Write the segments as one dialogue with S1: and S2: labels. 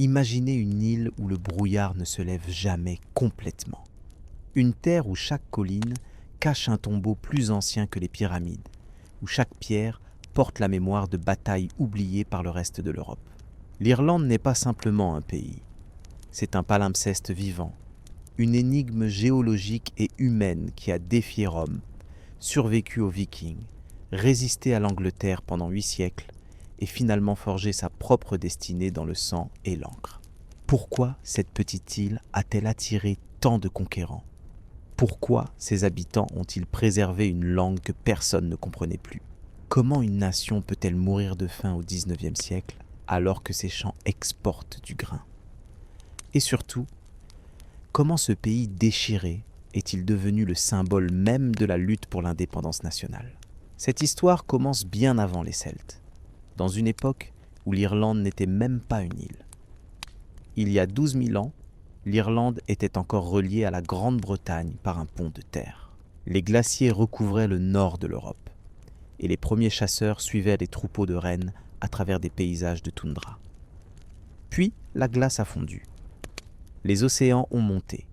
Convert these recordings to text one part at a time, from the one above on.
S1: Imaginez une île où le brouillard ne se lève jamais complètement. Une terre où chaque colline cache un tombeau plus ancien que les pyramides, où chaque pierre porte la mémoire de batailles oubliées par le reste de l'Europe. L'Irlande n'est pas simplement un pays, c'est un palimpseste vivant, une énigme géologique et humaine qui a défié Rome, survécu aux Vikings, résisté à l'Angleterre pendant 8 siècles et finalement forgé sa propre destinée dans le sang et l'encre. Pourquoi cette petite île a-t-elle attiré tant de conquérants ? Pourquoi ses habitants ont-ils préservé une langue que personne ne comprenait plus ? Comment une nation peut-elle mourir de faim au XIXe siècle alors que ses champs exportent du grain ? Et surtout, comment ce pays déchiré est-il devenu le symbole même de la lutte pour l'indépendance nationale ? Cette histoire commence bien avant les Celtes, dans une époque où l'Irlande n'était même pas une île. Il y a 12 000 ans, l'Irlande était encore reliée à la Grande-Bretagne par un pont de terre. Les glaciers recouvraient le nord de l'Europe, et les premiers chasseurs suivaient les troupeaux de rennes à travers des paysages de toundra. Puis, la glace a fondu. Les océans ont monté.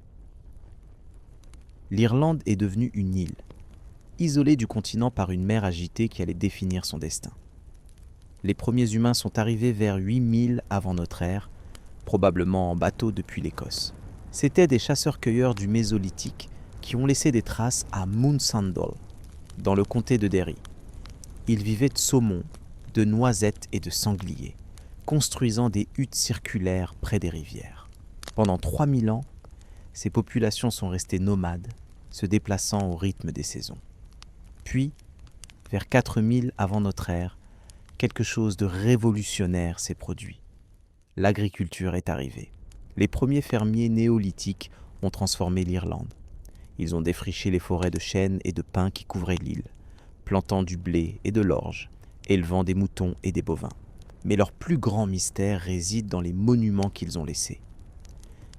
S1: L'Irlande est devenue une île, isolée du continent par une mer agitée qui allait définir son destin. Les premiers humains sont arrivés vers 8000 avant notre ère, probablement en bateau depuis l'Écosse. C'étaient des chasseurs-cueilleurs du Mésolithique qui ont laissé des traces à Moonsandal, dans le comté de Derry. Ils vivaient de saumon, de noisettes et de sangliers, construisant des huttes circulaires près des rivières. Pendant 3000 ans, ces populations sont restées nomades, se déplaçant au rythme des saisons. Puis, vers 4000 avant notre ère, quelque chose de révolutionnaire s'est produit. L'agriculture est arrivée. Les premiers fermiers néolithiques ont transformé l'Irlande. Ils ont défriché les forêts de chênes et de pins qui couvraient l'île, plantant du blé et de l'orge, élevant des moutons et des bovins. Mais leur plus grand mystère réside dans les monuments qu'ils ont laissés.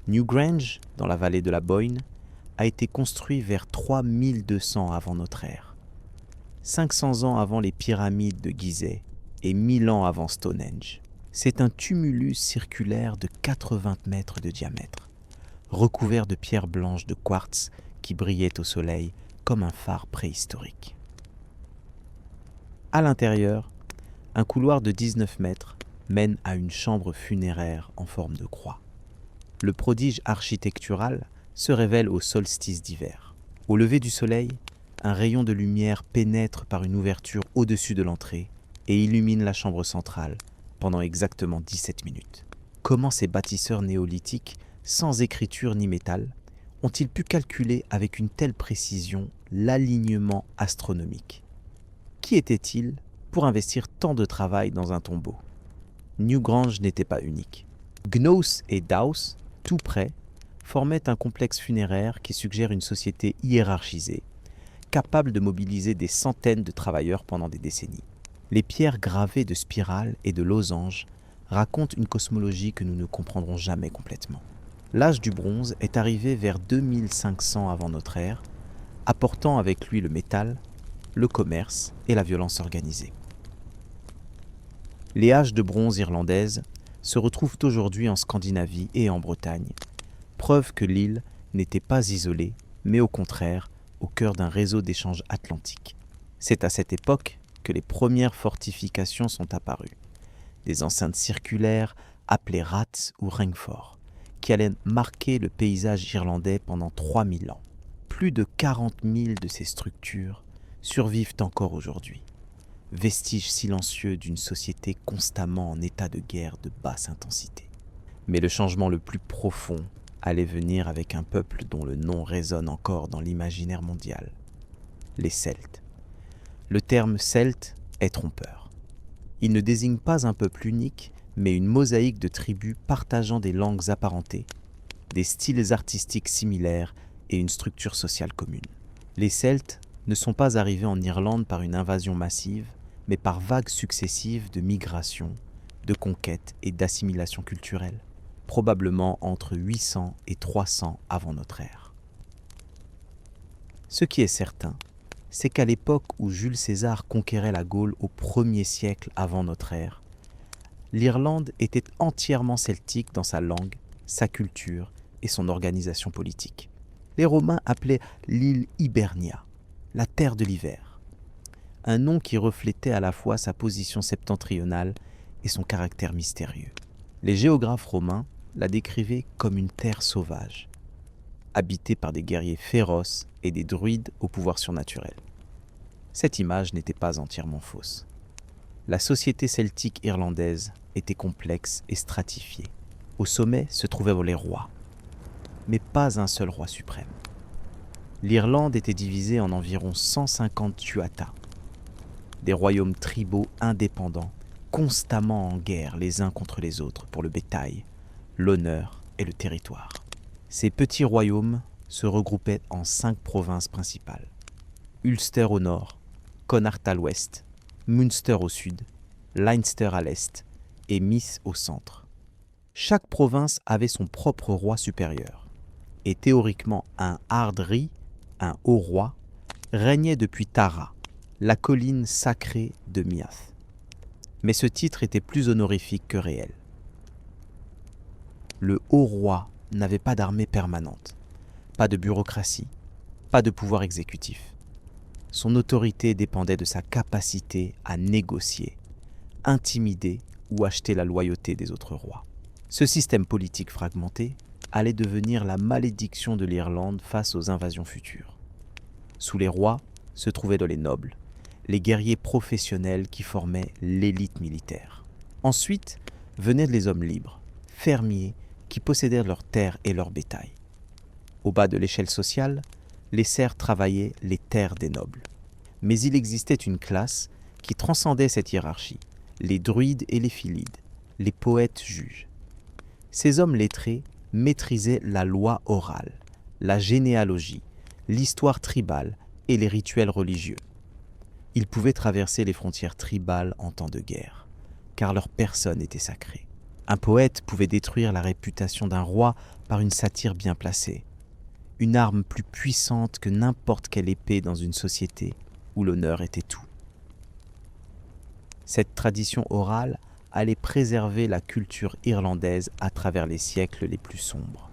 S1: Newgrange, dans la vallée de la Boyne, a été construit vers 3200 avant notre ère. 500 ans avant les pyramides de Gizeh et 1000 ans avant Stonehenge. C'est un tumulus circulaire de 80 mètres de diamètre, recouvert de pierres blanches de quartz qui brillaient au soleil comme un phare préhistorique. À l'intérieur, un couloir de 19 mètres mène à une chambre funéraire en forme de croix. Le prodige architectural se révèle au solstice d'hiver. Au lever du soleil, un rayon de lumière pénètre par une ouverture au-dessus de l'entrée et illumine la chambre centrale pendant exactement 17 minutes. Comment ces bâtisseurs néolithiques, sans écriture ni métal, ont-ils pu calculer avec une telle précision l'alignement astronomique ? Qui était-il pour investir tant de travail dans un tombeau ? Newgrange n'était pas unique. Gnos et Dowse, tout près, formaient un complexe funéraire qui suggère une société hiérarchisée, capable de mobiliser des centaines de travailleurs pendant des décennies. Les pierres gravées de spirales et de losanges racontent une cosmologie que nous ne comprendrons jamais complètement. L'âge du bronze est arrivé vers 2500 avant notre ère, apportant avec lui le métal, le commerce et la violence organisée. Les âges de bronze irlandaises se retrouvent aujourd'hui en Scandinavie et en Bretagne, preuve que l'île n'était pas isolée, mais au contraire, au cœur d'un réseau d'échanges atlantiques. C'est à cette époque que les premières fortifications sont apparues, des enceintes circulaires appelées rats ou ringforts, qui allaient marquer le paysage irlandais pendant 3000 ans. Plus de 40 000 de ces structures survivent encore aujourd'hui, vestiges silencieux d'une société constamment en état de guerre de basse intensité. Mais le changement le plus profond allait venir avec un peuple dont le nom résonne encore dans l'imaginaire mondial, les Celtes. Le terme celte est trompeur. Il ne désigne pas un peuple unique, mais une mosaïque de tribus partageant des langues apparentées, des styles artistiques similaires et une structure sociale commune. Les Celtes ne sont pas arrivés en Irlande par une invasion massive, mais par vagues successives de migrations, de conquêtes et d'assimilation culturelle, probablement entre 800 et 300 avant notre ère. Ce qui est certain, c'est qu'à l'époque où Jules César conquérait la Gaule au 1er siècle avant notre ère, l'Irlande était entièrement celtique dans sa langue, sa culture et son organisation politique. Les Romains appelaient l'île Hibernia, la terre de l'hiver, un nom qui reflétait à la fois sa position septentrionale et son caractère mystérieux. Les géographes romains la décrivaient comme une terre sauvage, habitée par des guerriers féroces et des druides au pouvoir surnaturel. Cette image n'était pas entièrement fausse. La société celtique irlandaise était complexe et stratifiée. Au sommet se trouvaient les rois, mais pas un seul roi suprême. L'Irlande était divisée en environ 150 tuatas, des royaumes tribaux indépendants, constamment en guerre les uns contre les autres pour le bétail, l'honneur et le territoire. Ces petits royaumes se regroupaient en 5 provinces principales. Ulster au nord, Connacht à l'ouest, Munster au sud, Leinster à l'est et Meath au centre. Chaque province avait son propre roi supérieur, et théoriquement un Ardri, un haut roi, régnait depuis Tara, la colline sacrée de Meath. Mais ce titre était plus honorifique que réel. Le haut roi n'avait pas d'armée permanente, pas de bureaucratie, pas de pouvoir exécutif. Son autorité dépendait de sa capacité à négocier, intimider ou acheter la loyauté des autres rois. Ce système politique fragmenté allait devenir la malédiction de l'Irlande face aux invasions futures. Sous les rois se trouvaient les nobles, les guerriers professionnels qui formaient l'élite militaire. Ensuite venaient les hommes libres, fermiers, qui possédèrent leurs terres et leur bétail. Au bas de l'échelle sociale, les serfs travaillaient les terres des nobles. Mais il existait une classe qui transcendait cette hiérarchie, les druides et les philides, les poètes-juges. Ces hommes lettrés maîtrisaient la loi orale, la généalogie, l'histoire tribale et les rituels religieux. Ils pouvaient traverser les frontières tribales en temps de guerre, car leur personne était sacrée. Un poète pouvait détruire la réputation d'un roi par une satire bien placée, une arme plus puissante que n'importe quelle épée dans une société où l'honneur était tout. Cette tradition orale allait préserver la culture irlandaise à travers les siècles les plus sombres.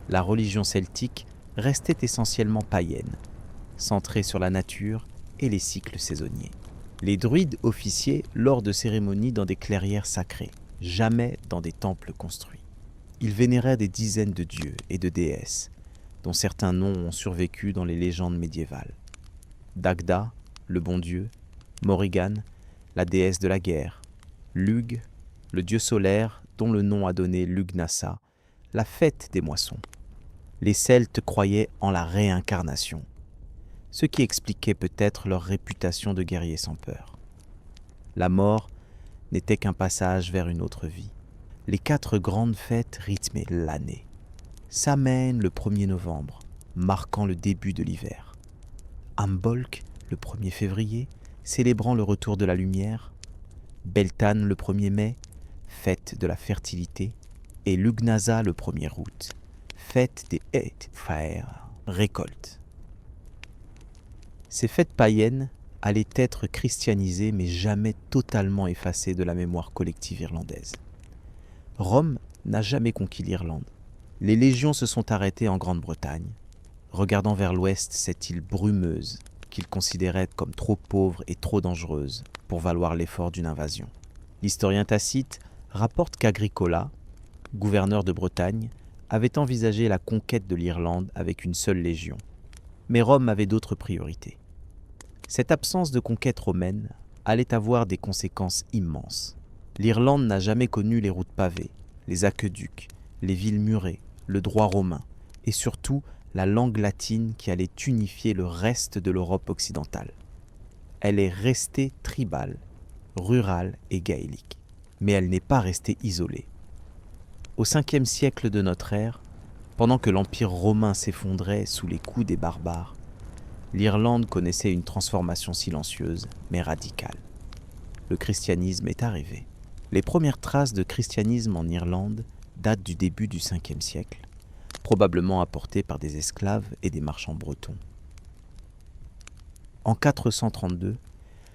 S1: La religion celtique restait essentiellement païenne, centrée sur la nature et les cycles saisonniers. Les druides officiaient lors de cérémonies dans des clairières sacrées, jamais dans des temples construits. Ils vénéraient des dizaines de dieux et de déesses, dont certains noms ont survécu dans les légendes médiévales. Dagda, le bon dieu, Morrigan, la déesse de la guerre, Lugh, le dieu solaire dont le nom a donné Lugnasa, la fête des moissons. Les Celtes croyaient en la réincarnation, ce qui expliquait peut-être leur réputation de guerriers sans peur. La mort n'était qu'un passage vers une autre vie. Les 4 grandes fêtes rythmaient l'année. Samhain le 1er novembre, marquant le début de l'hiver. Imbolc le 1er février, célébrant le retour de la lumière. Beltane le 1er mai, fête de la fertilité. Et Lugnasa le 1er août, fête des Eithfaer, récolte. Ces fêtes païennes allaient être christianisées mais jamais totalement effacées de la mémoire collective irlandaise. Rome n'a jamais conquis l'Irlande. Les légions se sont arrêtées en Grande-Bretagne, regardant vers l'ouest cette île brumeuse qu'ils considéraient comme trop pauvre et trop dangereuse pour valoir l'effort d'une invasion. L'historien Tacite rapporte qu'Agricola, gouverneur de Bretagne, avait envisagé la conquête de l'Irlande avec une seule légion. Mais Rome avait d'autres priorités. Cette absence de conquête romaine allait avoir des conséquences immenses. L'Irlande n'a jamais connu les routes pavées, les aqueducs, les villes murées, le droit romain et surtout la langue latine qui allait unifier le reste de l'Europe occidentale. Elle est restée tribale, rurale et gaélique, mais elle n'est pas restée isolée. Au 5e siècle de notre ère, pendant que l'Empire romain s'effondrait sous les coups des barbares, l'Irlande connaissait une transformation silencieuse mais radicale. Le christianisme est arrivé. Les premières traces de christianisme en Irlande datent du début du 5e siècle, probablement apportées par des esclaves et des marchands bretons. En 432,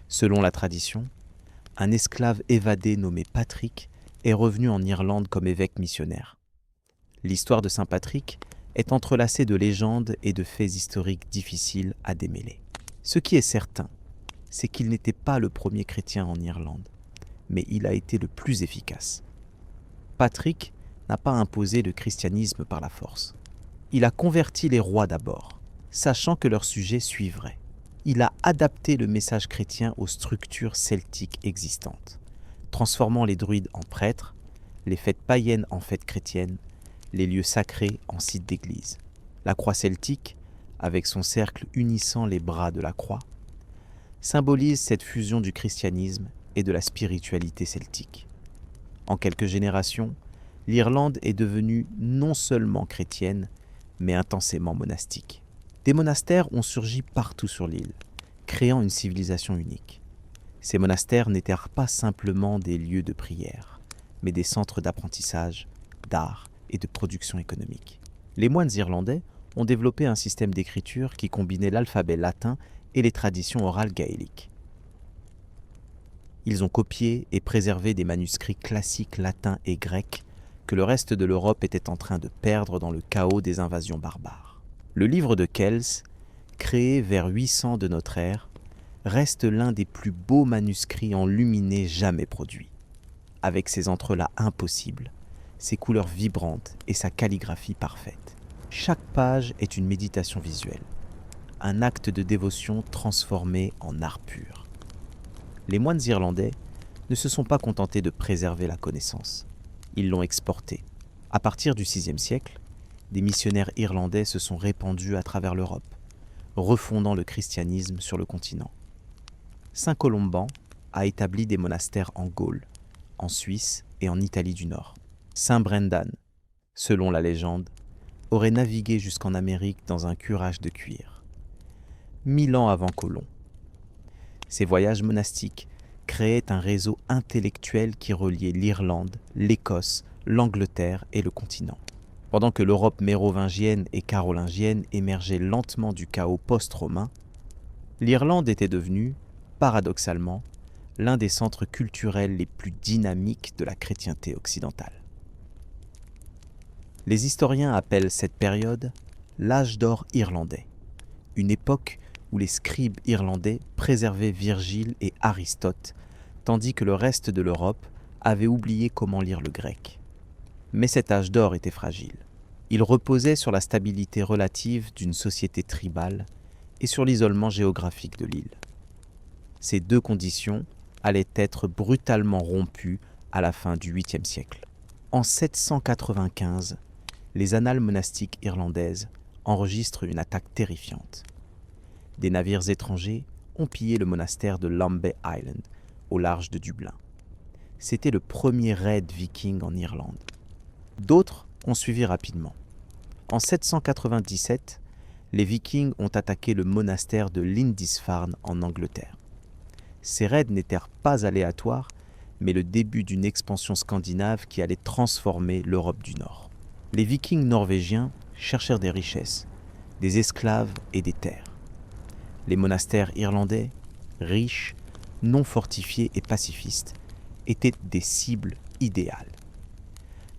S1: selon la tradition, un esclave évadé nommé Patrick est revenu en Irlande comme évêque missionnaire. L'histoire de Saint Patrick est entrelacée de légendes et de faits historiques difficiles à démêler. Ce qui est certain, c'est qu'il n'était pas le premier chrétien en Irlande, mais il a été le plus efficace. Patrick n'a pas imposé le christianisme par la force. Il a converti les rois d'abord, sachant que leur sujet suivrait. Il a adapté le message chrétien aux structures celtiques existantes, transformant les druides en prêtres, les fêtes païennes en fêtes chrétiennes, les lieux sacrés en sites d'église. La croix celtique, avec son cercle unissant les bras de la croix, symbolise cette fusion du christianisme et de la spiritualité celtique. En quelques générations, l'Irlande est devenue non seulement chrétienne, mais intensément monastique. Des monastères ont surgi partout sur l'île, créant une civilisation unique. Ces monastères n'étaient pas simplement des lieux de prière, mais des centres d'apprentissage, d'art et de production économique. Les moines irlandais ont développé un système d'écriture qui combinait l'alphabet latin et les traditions orales gaéliques. Ils ont copié et préservé des manuscrits classiques latins et grecs que le reste de l'Europe était en train de perdre dans le chaos des invasions barbares. Le livre de Kells, créé vers 800 de notre ère, reste l'un des plus beaux manuscrits enluminés jamais produits. Avec ses entrelacs impossibles, ses couleurs vibrantes et sa calligraphie parfaite. Chaque page est une méditation visuelle, un acte de dévotion transformé en art pur. Les moines irlandais ne se sont pas contentés de préserver la connaissance, ils l'ont exportée. À partir du VIe siècle, des missionnaires irlandais se sont répandus à travers l'Europe, refondant le christianisme sur le continent. Saint Colomban a établi des monastères en Gaule, en Suisse et en Italie du Nord. Saint Brendan, selon la légende, aurait navigué jusqu'en Amérique dans un cuirage de cuir. 1000 ans avant Colomb. Ces voyages monastiques créaient un réseau intellectuel qui reliait l'Irlande, l'Écosse, l'Angleterre et le continent. Pendant que l'Europe mérovingienne et carolingienne émergeait lentement du chaos post-romain, l'Irlande était devenue, paradoxalement, l'un des centres culturels les plus dynamiques de la chrétienté occidentale. Les historiens appellent cette période l'âge d'or irlandais, une époque où les scribes irlandais préservaient Virgile et Aristote, tandis que le reste de l'Europe avait oublié comment lire le grec. Mais cet âge d'or était fragile. Il reposait sur la stabilité relative d'une société tribale et sur l'isolement géographique de l'île. Ces deux conditions allaient être brutalement rompues à la fin du 8e siècle. En 795, les annales monastiques irlandaises enregistrent une attaque terrifiante. Des navires étrangers ont pillé le monastère de Lambay Island, au large de Dublin. C'était le premier raid viking en Irlande. D'autres ont suivi rapidement. En 797, les Vikings ont attaqué le monastère de Lindisfarne en Angleterre. Ces raids n'étaient pas aléatoires, mais le début d'une expansion scandinave qui allait transformer l'Europe du Nord. Les Vikings norvégiens cherchèrent des richesses, des esclaves et des terres. Les monastères irlandais, riches, non fortifiés et pacifistes, étaient des cibles idéales.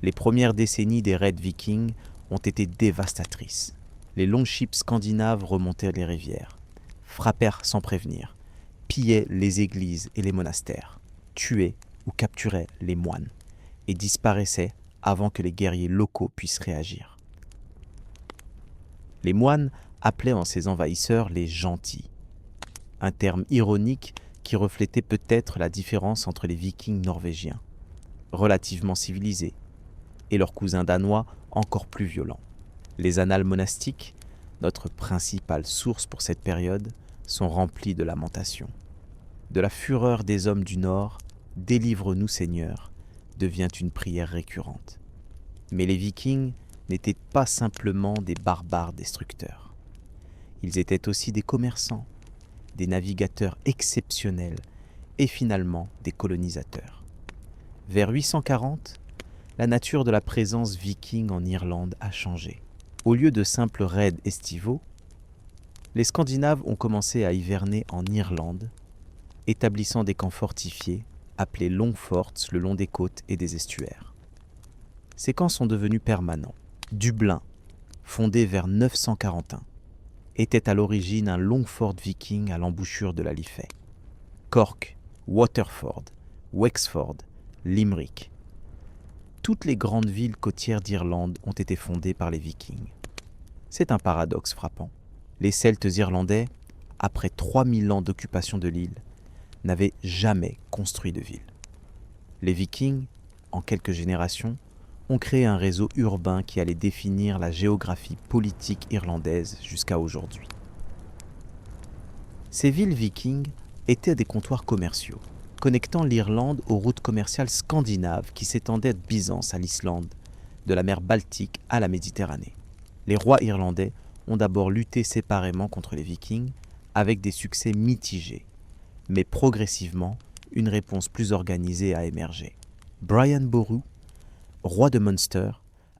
S1: Les premières décennies des raids vikings ont été dévastatrices. Les longships scandinaves remontaient les rivières, frappèrent sans prévenir, pillaient les églises et les monastères, tuaient ou capturaient les moines et disparaissaient avant que les guerriers locaux puissent réagir. Les moines appelaient en ces envahisseurs les gentils, un terme ironique qui reflétait peut-être la différence entre les vikings norvégiens, relativement civilisés, et leurs cousins danois encore plus violents. Les annales monastiques, notre principale source pour cette période, sont remplies de lamentations. De la fureur des hommes du Nord, « Délivre-nous Seigneur » devient une prière récurrente. Mais les Vikings n'étaient pas simplement des barbares destructeurs. Ils étaient aussi des commerçants, des navigateurs exceptionnels et finalement des colonisateurs. Vers 840, la nature de la présence viking en Irlande a changé. Au lieu de simples raids estivaux, les Scandinaves ont commencé à hiverner en Irlande, établissant des camps fortifiés appelés longs forts le long des côtes et des estuaires. Ces camps sont devenus permanents. Dublin, fondé vers 941, était à l'origine un long fort viking à l'embouchure de la Liffey. Cork, Waterford, Wexford, Limerick. Toutes les grandes villes côtières d'Irlande ont été fondées par les Vikings. C'est un paradoxe frappant. Les Celtes irlandais, après 3000 ans d'occupation de l'île, n'avaient jamais construit de ville. Les Vikings, en quelques générations, ont créé un réseau urbain qui allait définir la géographie politique irlandaise jusqu'à aujourd'hui. Ces villes vikings étaient des comptoirs commerciaux, connectant l'Irlande aux routes commerciales scandinaves qui s'étendaient de Byzance à l'Islande, de la mer Baltique à la Méditerranée. Les rois irlandais ont d'abord lutté séparément contre les Vikings avec des succès mitigés, mais progressivement, une réponse plus organisée a émergé. Brian Boru, roi de Munster,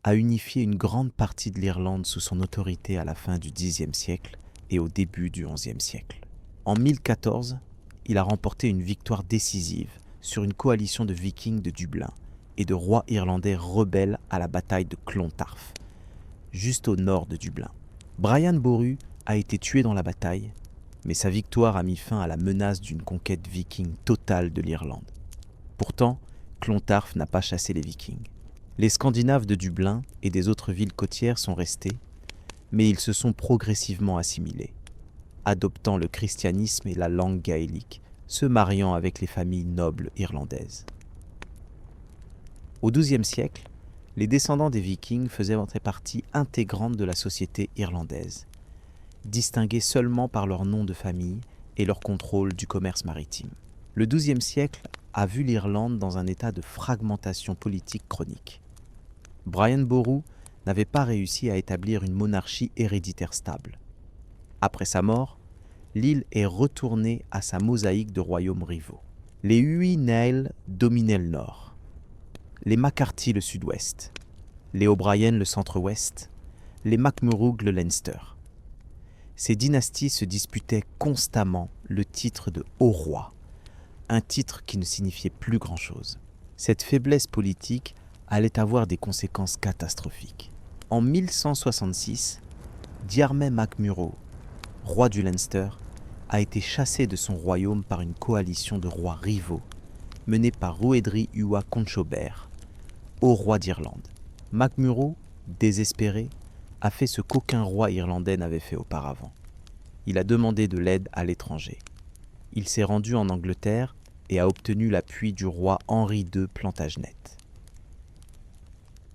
S1: a unifié une grande partie de l'Irlande sous son autorité à la fin du Xe siècle et au début du XIe siècle. En 1014, il a remporté une victoire décisive sur une coalition de Vikings de Dublin et de rois irlandais rebelles à la bataille de Clontarf, juste au nord de Dublin. Brian Boru a été tué dans la bataille, mais sa victoire a mis fin à la menace d'une conquête viking totale de l'Irlande. Pourtant, Clontarf n'a pas chassé les Vikings. Les Scandinaves de Dublin et des autres villes côtières sont restés, mais ils se sont progressivement assimilés, adoptant le christianisme et la langue gaélique, se mariant avec les familles nobles irlandaises. Au XIIe siècle, les descendants des Vikings faisaient partie intégrante de la société irlandaise, distingués seulement par leur nom de famille et leur contrôle du commerce maritime. Le XIIe siècle a vu l'Irlande dans un état de fragmentation politique chronique. Brian Boru n'avait pas réussi à établir une monarchie héréditaire stable. Après sa mort, l'île est retournée à sa mosaïque de royaumes rivaux. Les Uí Néill dominaient le nord, les MacCarthy le sud-ouest, les O'Brien le centre-ouest, les MacMurrough le Leinster. Ces dynasties se disputaient constamment le titre de haut roi, un titre qui ne signifiait plus grand-chose. Cette faiblesse politique allait avoir des conséquences catastrophiques. En 1166, Diarmait MacMurrough, roi du Leinster, a été chassé de son royaume par une coalition de rois rivaux, menée par Ruaidhri Uwa Conchobar, haut roi d'Irlande. MacMurrough, désespéré, a fait ce qu'aucun roi irlandais n'avait fait auparavant. Il a demandé de l'aide à l'étranger. Il s'est rendu en Angleterre et a obtenu l'appui du roi Henri II Plantagenet.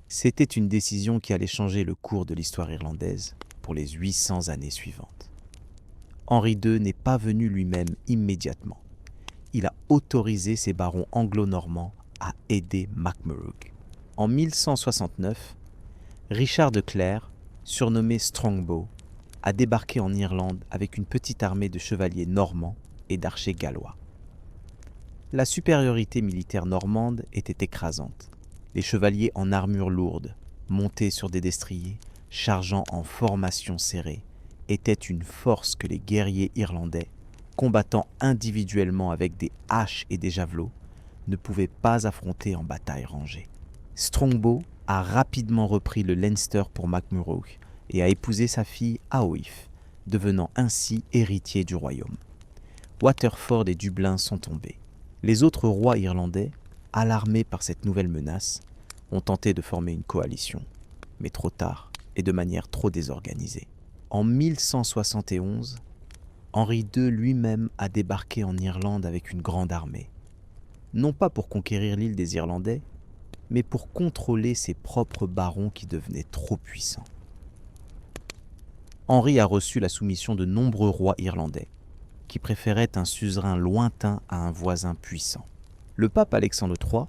S1: C'était une décision qui allait changer le cours de l'histoire irlandaise pour les 800 années suivantes. Henri II n'est pas venu lui-même immédiatement. Il a autorisé ses barons anglo-normands à aider MacMurrough. En 1169, Richard de Clare, surnommé Strongbow, a débarqué en Irlande avec une petite armée de chevaliers normands et d'archers gallois. La supériorité militaire normande était écrasante. Les chevaliers en armure lourde, montés sur des destriers, chargeant en formation serrée, étaient une force que les guerriers irlandais, combattant individuellement avec des haches et des javelots, ne pouvaient pas affronter en bataille rangée. Strongbow a rapidement repris le Leinster pour MacMurrough et a épousé sa fille Aoife, devenant ainsi héritier du royaume. Waterford et Dublin sont tombés. Les autres rois irlandais, alarmés par cette nouvelle menace, ont tenté de former une coalition, mais trop tard et de manière trop désorganisée. En 1171, Henri II lui-même a débarqué en Irlande avec une grande armée, non pas pour conquérir l'île des Irlandais, mais pour contrôler ses propres barons qui devenaient trop puissants. Henri a reçu la soumission de nombreux rois irlandais, qui préféraient un suzerain lointain à un voisin puissant. Le pape Alexandre III,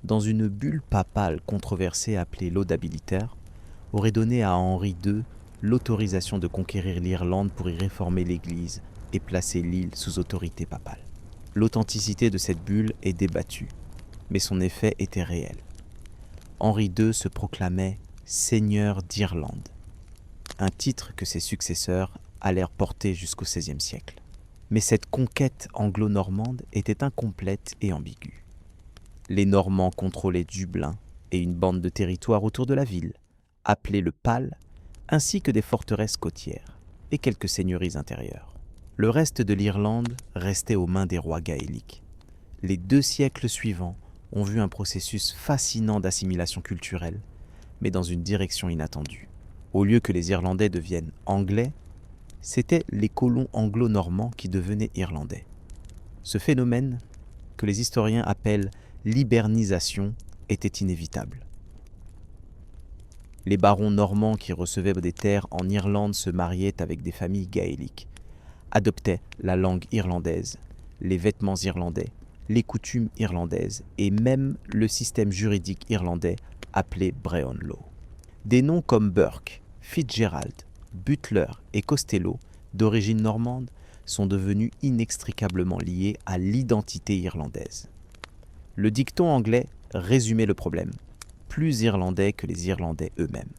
S1: dans une bulle papale controversée appelée Laudabiliter, aurait donné à Henri II l'autorisation de conquérir l'Irlande pour y réformer l'Église et placer l'île sous autorité papale. L'authenticité de cette bulle est débattue, mais son effet était réel. Henri II se proclamait Seigneur d'Irlande, un titre que ses successeurs allèrent porter jusqu'au XVIe siècle. Mais cette conquête anglo-normande était incomplète et ambiguë. Les Normands contrôlaient Dublin et une bande de territoire autour de la ville, appelée le Pal, ainsi que des forteresses côtières et quelques seigneuries intérieures. Le reste de l'Irlande restait aux mains des rois gaéliques. Les 2 siècles suivants ont vu un processus fascinant d'assimilation culturelle, mais dans une direction inattendue. Au lieu que les Irlandais deviennent anglais, c'étaient les colons anglo-normands qui devenaient irlandais. Ce phénomène, que les historiens appellent l'hibernisation, était inévitable. Les barons normands qui recevaient des terres en Irlande se mariaient avec des familles gaéliques, adoptaient la langue irlandaise, les vêtements irlandais, les coutumes irlandaises et même le système juridique irlandais appelé Brehon Law. Des noms comme Burke, Fitzgerald, Butler et Costello, d'origine normande, sont devenus inextricablement liés à l'identité irlandaise. Le dicton anglais résumait le problème, plus irlandais que les Irlandais eux-mêmes.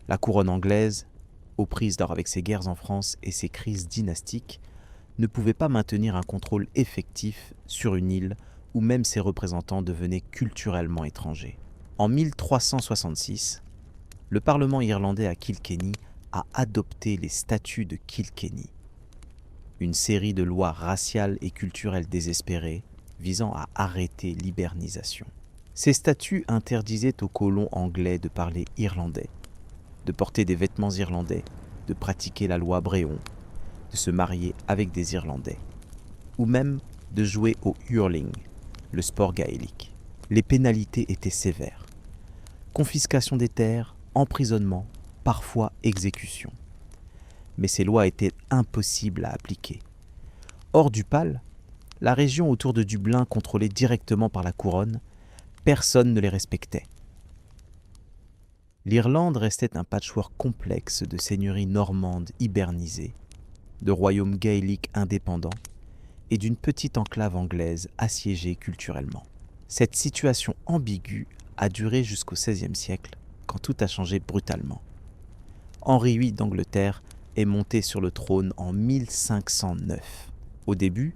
S1: La couronne anglaise, aux prises d'or avec ses guerres en France et ses crises dynastiques, ne pouvait pas maintenir un contrôle effectif sur une île où même ses représentants devenaient culturellement étrangers. En 1366, le Parlement irlandais à Kilkenny a adopté les statuts de Kilkenny, une série de lois raciales et culturelles désespérées visant à arrêter l'hibernisation. Ces statuts interdisaient aux colons anglais de parler irlandais, de porter des vêtements irlandais, de pratiquer la loi Brehon, de se marier avec des Irlandais, ou même de jouer au hurling, le sport gaélique. Les pénalités étaient sévères. Confiscation des terres, emprisonnement, parfois exécution. Mais ces lois étaient impossibles à appliquer. Hors du Pal, la région autour de Dublin contrôlée directement par la couronne, personne ne les respectait. L'Irlande restait un patchwork complexe de seigneuries normandes hibernisées, de royaumes gaéliques indépendants et d'une petite enclave anglaise assiégée culturellement. Cette situation ambiguë a duré jusqu'au XVIe siècle, quand tout a changé brutalement. Henri VIII d'Angleterre est monté sur le trône en 1509. Au début,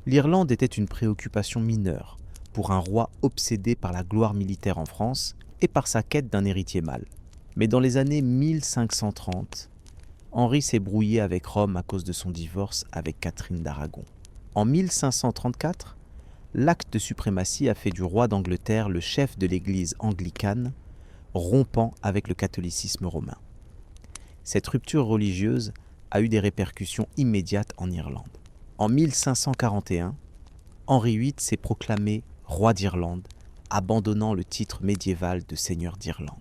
S1: l'Irlande était une préoccupation mineure pour un roi obsédé par la gloire militaire en France et par sa quête d'un héritier mâle. Mais dans les années 1530, Henri s'est brouillé avec Rome à cause de son divorce avec Catherine d'Aragon. En 1534, l'acte de suprématie a fait du roi d'Angleterre le chef de l'église anglicane, rompant avec le catholicisme romain. Cette rupture religieuse a eu des répercussions immédiates en Irlande. En 1541, Henri VIII s'est proclamé roi d'Irlande, abandonnant le titre médiéval de seigneur d'Irlande.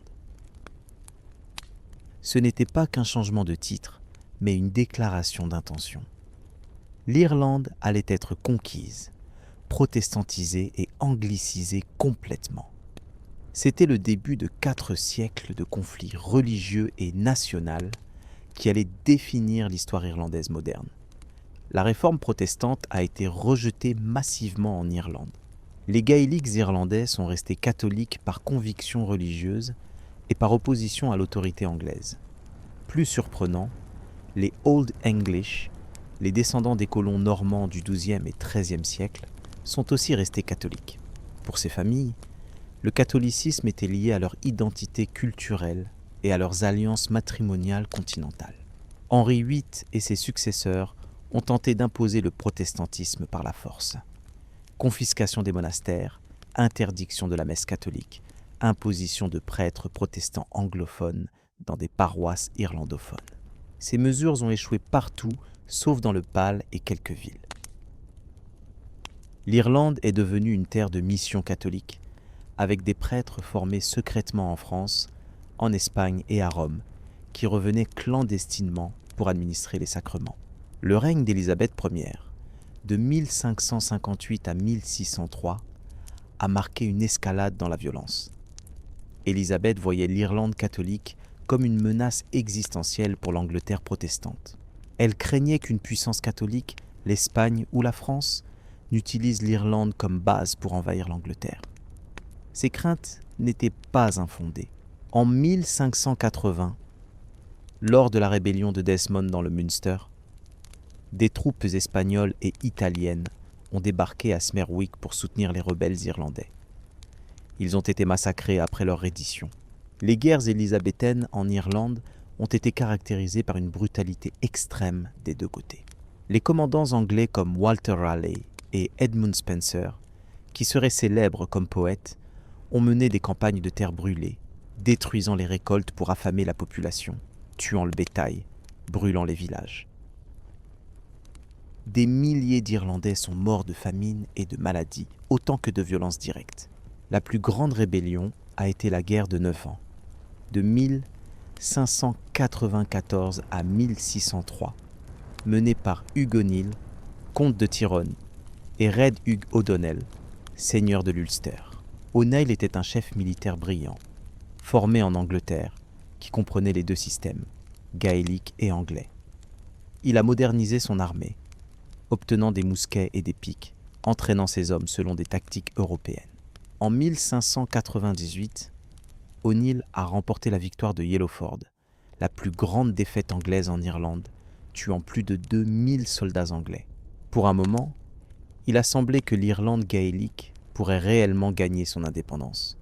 S1: Ce n'était pas qu'un changement de titre, mais une déclaration d'intention. L'Irlande allait être conquise, protestantisée et anglicisée complètement. C'était le début de 4 siècles de conflits religieux et national qui allaient définir l'histoire irlandaise moderne. La réforme protestante a été rejetée massivement en Irlande. Les gaéliques irlandais sont restés catholiques par conviction religieuse et par opposition à l'autorité anglaise. Plus surprenant, les Old English, les descendants des colons normands du XIIe et XIIIe siècle, sont aussi restés catholiques. Pour ces familles, le catholicisme était lié à leur identité culturelle et à leurs alliances matrimoniales continentales. Henri VIII et ses successeurs ont tenté d'imposer le protestantisme par la force. Confiscation des monastères, interdiction de la messe catholique, imposition de prêtres protestants anglophones dans des paroisses irlandophones. Ces mesures ont échoué partout, sauf dans le Pal et quelques villes. L'Irlande est devenue une terre de mission catholique, avec des prêtres formés secrètement en France, en Espagne et à Rome, qui revenaient clandestinement pour administrer les sacrements. Le règne d'Élisabeth Ier, de 1558 à 1603, a marqué une escalade dans la violence. Élisabeth voyait l'Irlande catholique comme une menace existentielle pour l'Angleterre protestante. Elle craignait qu'une puissance catholique, l'Espagne ou la France, n'utilise l'Irlande comme base pour envahir l'Angleterre. Ces craintes n'étaient pas infondées. En 1580, lors de la rébellion de Desmond dans le Munster, des troupes espagnoles et italiennes ont débarqué à Smerwick pour soutenir les rebelles irlandais. Ils ont été massacrés après leur reddition. Les guerres élisabéthaines en Irlande ont été caractérisées par une brutalité extrême des deux côtés. Les commandants anglais comme Walter Raleigh et Edmund Spencer, qui seraient célèbres comme poètes, ont mené des campagnes de terre brûlée, détruisant les récoltes pour affamer la population, tuant le bétail, brûlant les villages. Des milliers d'Irlandais sont morts de famine et de maladie, autant que de violences directes. La plus grande rébellion a été la guerre de 9 ans, de 1594 à 1603, menée par Hugh O'Neill, comte de Tyrone, et Red Hugh O'Donnell, seigneur de l'Ulster. O'Neill était un chef militaire brillant, formé en Angleterre, qui comprenait les deux systèmes, gaélique et anglais. Il a modernisé son armée, obtenant des mousquets et des piques, entraînant ses hommes selon des tactiques européennes. En 1598, O'Neill a remporté la victoire de Yellowford, la plus grande défaite anglaise en Irlande, tuant plus de 2000 soldats anglais. Pour un moment, il a semblé que l'Irlande gaélique pourrait réellement gagner son indépendance.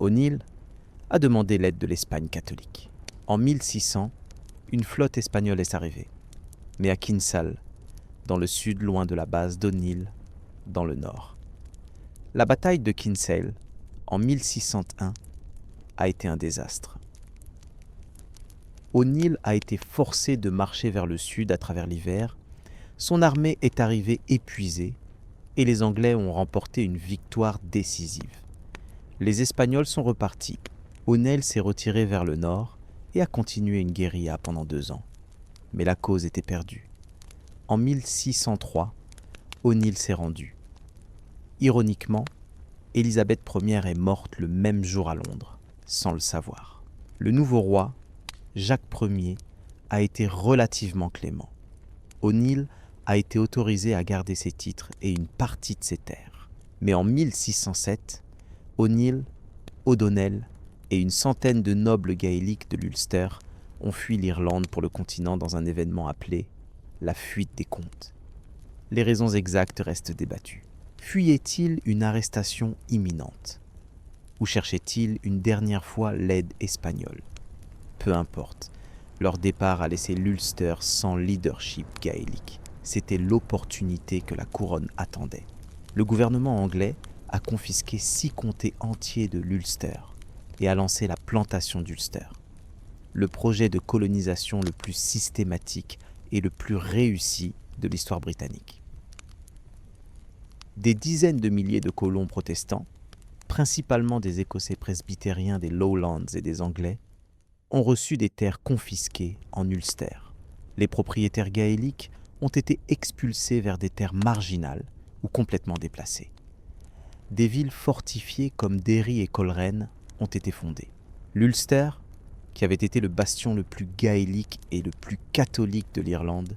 S1: O'Neill a demandé l'aide de l'Espagne catholique. En 1600, une flotte espagnole est arrivée, mais à Kinsale, dans le sud loin de la base d'O'Neill, dans le nord. La bataille de Kinsale, en 1601, a été un désastre. O'Neill a été forcé de marcher vers le sud à travers l'hiver. Son armée est arrivée épuisée et les Anglais ont remporté une victoire décisive. Les Espagnols sont repartis. O'Neill s'est retiré vers le nord et a continué une guérilla pendant 2 ans. Mais la cause était perdue. En 1603, O'Neill s'est rendu. Ironiquement, Élisabeth Ier est morte le même jour à Londres, sans le savoir. Le nouveau roi, Jacques Ier, a été relativement clément. O'Neill a été autorisé à garder ses titres et une partie de ses terres. Mais en 1607, O'Neill, O'Donnell et une centaine de nobles gaéliques de l'Ulster ont fui l'Irlande pour le continent dans un événement appelé la fuite des comtes. Les raisons exactes restent débattues. Fuyait-il une arrestation imminente? Ou cherchait-il une dernière fois l'aide espagnole? Peu importe, leur départ a laissé l'Ulster sans leadership gaélique. C'était l'opportunité que la couronne attendait. Le gouvernement anglais a confisqué 6 comtés entiers de l'Ulster et a lancé la plantation d'Ulster, le projet de colonisation le plus systématique et le plus réussi de l'histoire britannique. Des dizaines de milliers de colons protestants, principalement des Écossais presbytériens des Lowlands et des Anglais, ont reçu des terres confisquées en Ulster. Les propriétaires gaéliques ont été expulsés vers des terres marginales ou complètement déplacées. Des villes fortifiées comme Derry et Coleraine ont été fondées. L'Ulster, qui avait été le bastion le plus gaélique et le plus catholique de l'Irlande,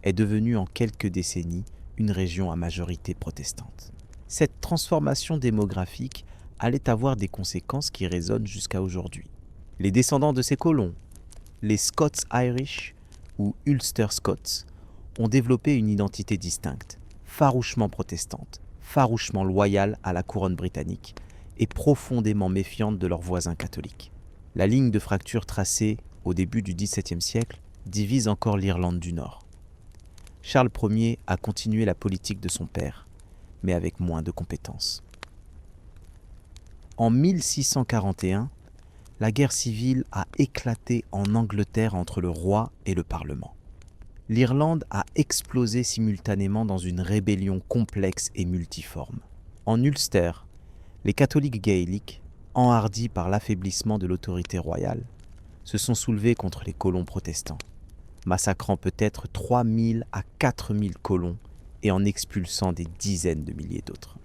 S1: est devenu en quelques décennies une région à majorité protestante. Cette transformation démographique allait avoir des conséquences qui résonnent jusqu'à aujourd'hui. Les descendants de ces colons, les Scots-Irish ou Ulster Scots, ont développé une identité distincte, farouchement protestante, farouchement loyale à la couronne britannique et profondément méfiante de leurs voisins catholiques. La ligne de fracture tracée au début du XVIIe siècle divise encore l'Irlande du Nord. Charles Ier a continué la politique de son père, mais avec moins de compétences. En 1641, la guerre civile a éclaté en Angleterre entre le roi et le Parlement. L'Irlande a explosé simultanément dans une rébellion complexe et multiforme. En Ulster, les catholiques gaéliques, enhardis par l'affaiblissement de l'autorité royale, se sont soulevés contre les colons protestants, massacrant peut-être 3000 à 4000 colons et en expulsant des dizaines de milliers d'autres.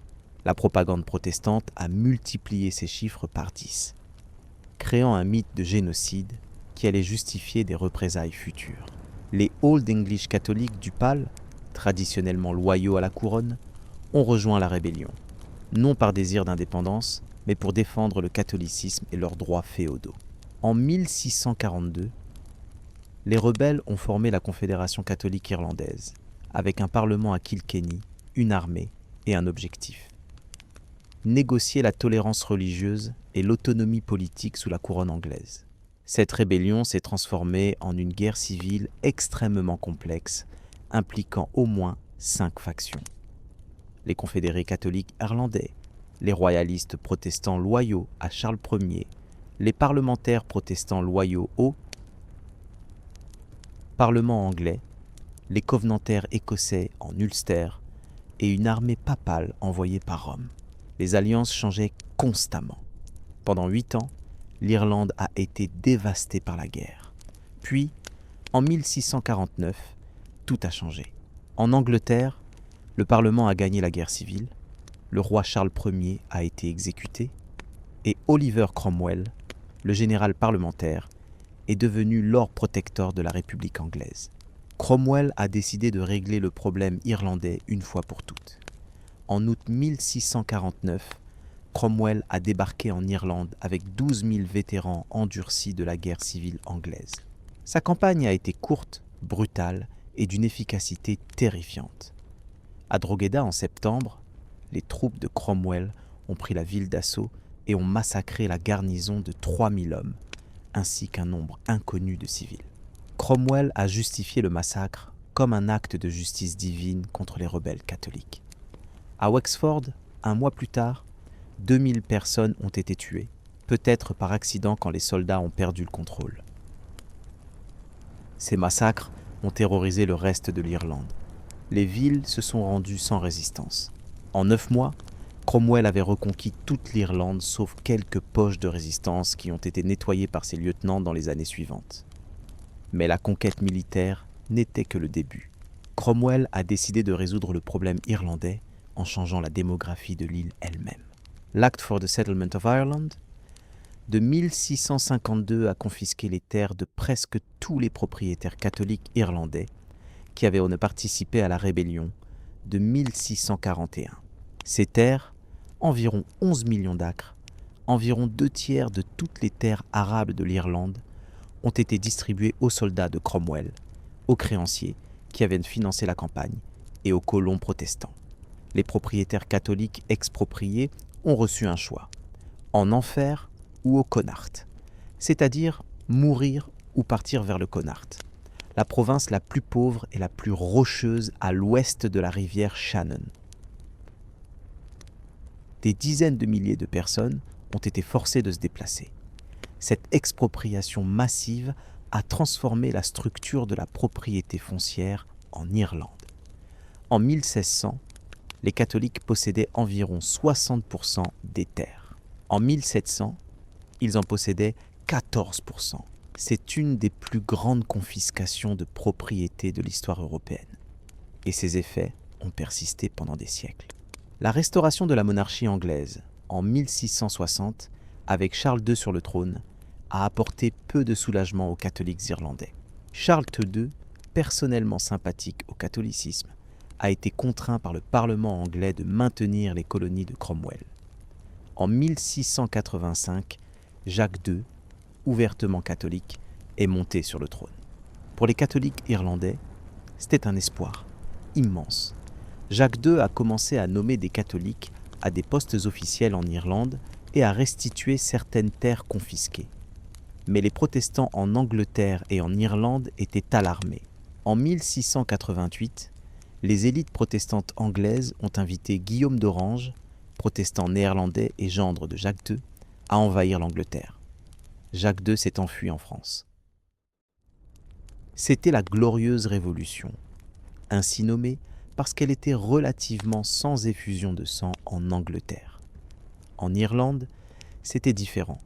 S1: La propagande protestante a multiplié ces chiffres par 10, créant un mythe de génocide qui allait justifier des représailles futures. Les Old English catholiques du PAL, traditionnellement loyaux à la couronne, ont rejoint la rébellion, non par désir d'indépendance, mais pour défendre le catholicisme et leurs droits féodaux. En 1642, les rebelles ont formé la Confédération catholique irlandaise, avec un parlement à Kilkenny une armée et un objectif: négocier la tolérance religieuse et l'autonomie politique sous la couronne anglaise. Cette rébellion s'est transformée en une guerre civile extrêmement complexe, impliquant au moins 5 factions. Les confédérés catholiques irlandais, les royalistes protestants loyaux à Charles Ier, les parlementaires protestants loyaux au Parlement anglais, les covenantaires écossais en Ulster et une armée papale envoyée par Rome. Les alliances changeaient constamment. Pendant 8 ans, l'Irlande a été dévastée par la guerre. Puis, en 1649, tout a changé. En Angleterre, le Parlement a gagné la guerre civile, le roi Charles Ier a été exécuté, et Oliver Cromwell, le général parlementaire, est devenu Lord Protector de la République anglaise. Cromwell a décidé de régler le problème irlandais une fois pour toutes. En août 1649, Cromwell a débarqué en Irlande avec 12 000 vétérans endurcis de la guerre civile anglaise. Sa campagne a été courte, brutale et d'une efficacité terrifiante. À Drogheda en septembre, les troupes de Cromwell ont pris la ville d'assaut et ont massacré la garnison de 3000 hommes, ainsi qu'un nombre inconnu de civils. Cromwell a justifié le massacre comme un acte de justice divine contre les rebelles catholiques. À Wexford, un mois plus tard, 2000 personnes ont été tuées, peut-être par accident quand les soldats ont perdu le contrôle. Ces massacres ont terrorisé le reste de l'Irlande. Les villes se sont rendues sans résistance. En 9 mois, Cromwell avait reconquis toute l'Irlande sauf quelques poches de résistance qui ont été nettoyées par ses lieutenants dans les années suivantes. Mais la conquête militaire n'était que le début. Cromwell a décidé de résoudre le problème irlandais en changeant la démographie de l'île elle-même. L'Act for the Settlement of Ireland de 1652 a confisqué les terres de presque tous les propriétaires catholiques irlandais qui avaient participé à la rébellion de 1641. Ces terres, environ 11 millions d'acres, environ 2/3 de toutes les terres arables de l'Irlande, ont été distribuées aux soldats de Cromwell, aux créanciers qui avaient financé la campagne et aux colons protestants. Les propriétaires catholiques expropriés ont reçu un choix: en enfer ou au Connacht, c'est-à-dire mourir ou partir vers le Connacht, la province la plus pauvre et la plus rocheuse à l'ouest de la rivière Shannon. Des dizaines de milliers de personnes ont été forcées de se déplacer. Cette expropriation massive a transformé la structure de la propriété foncière en Irlande. En 1600, les catholiques possédaient environ 60% des terres. En 1700, ils en possédaient 14%. C'est une des plus grandes confiscations de propriété de l'histoire européenne. Et ses effets ont persisté pendant des siècles. La restauration de la monarchie anglaise, en 1660, avec Charles II sur le trône, a apporté peu de soulagement aux catholiques irlandais. Charles II, personnellement sympathique au catholicisme, a été contraint par le Parlement anglais de maintenir les colonies de Cromwell. En 1685, Jacques II, ouvertement catholique, est monté sur le trône. Pour les catholiques irlandais, c'était un espoir immense. Jacques II a commencé à nommer des catholiques à des postes officiels en Irlande et à restituer certaines terres confisquées. Mais les protestants en Angleterre et en Irlande étaient alarmés. En 1688, les élites protestantes anglaises ont invité Guillaume d'Orange, protestant néerlandais et gendre de Jacques II, à envahir l'Angleterre. Jacques II s'est enfui en France. C'était la Glorieuse Révolution, ainsi nommée parce qu'elle était relativement sans effusion de sang en Angleterre. En Irlande, c'était différent.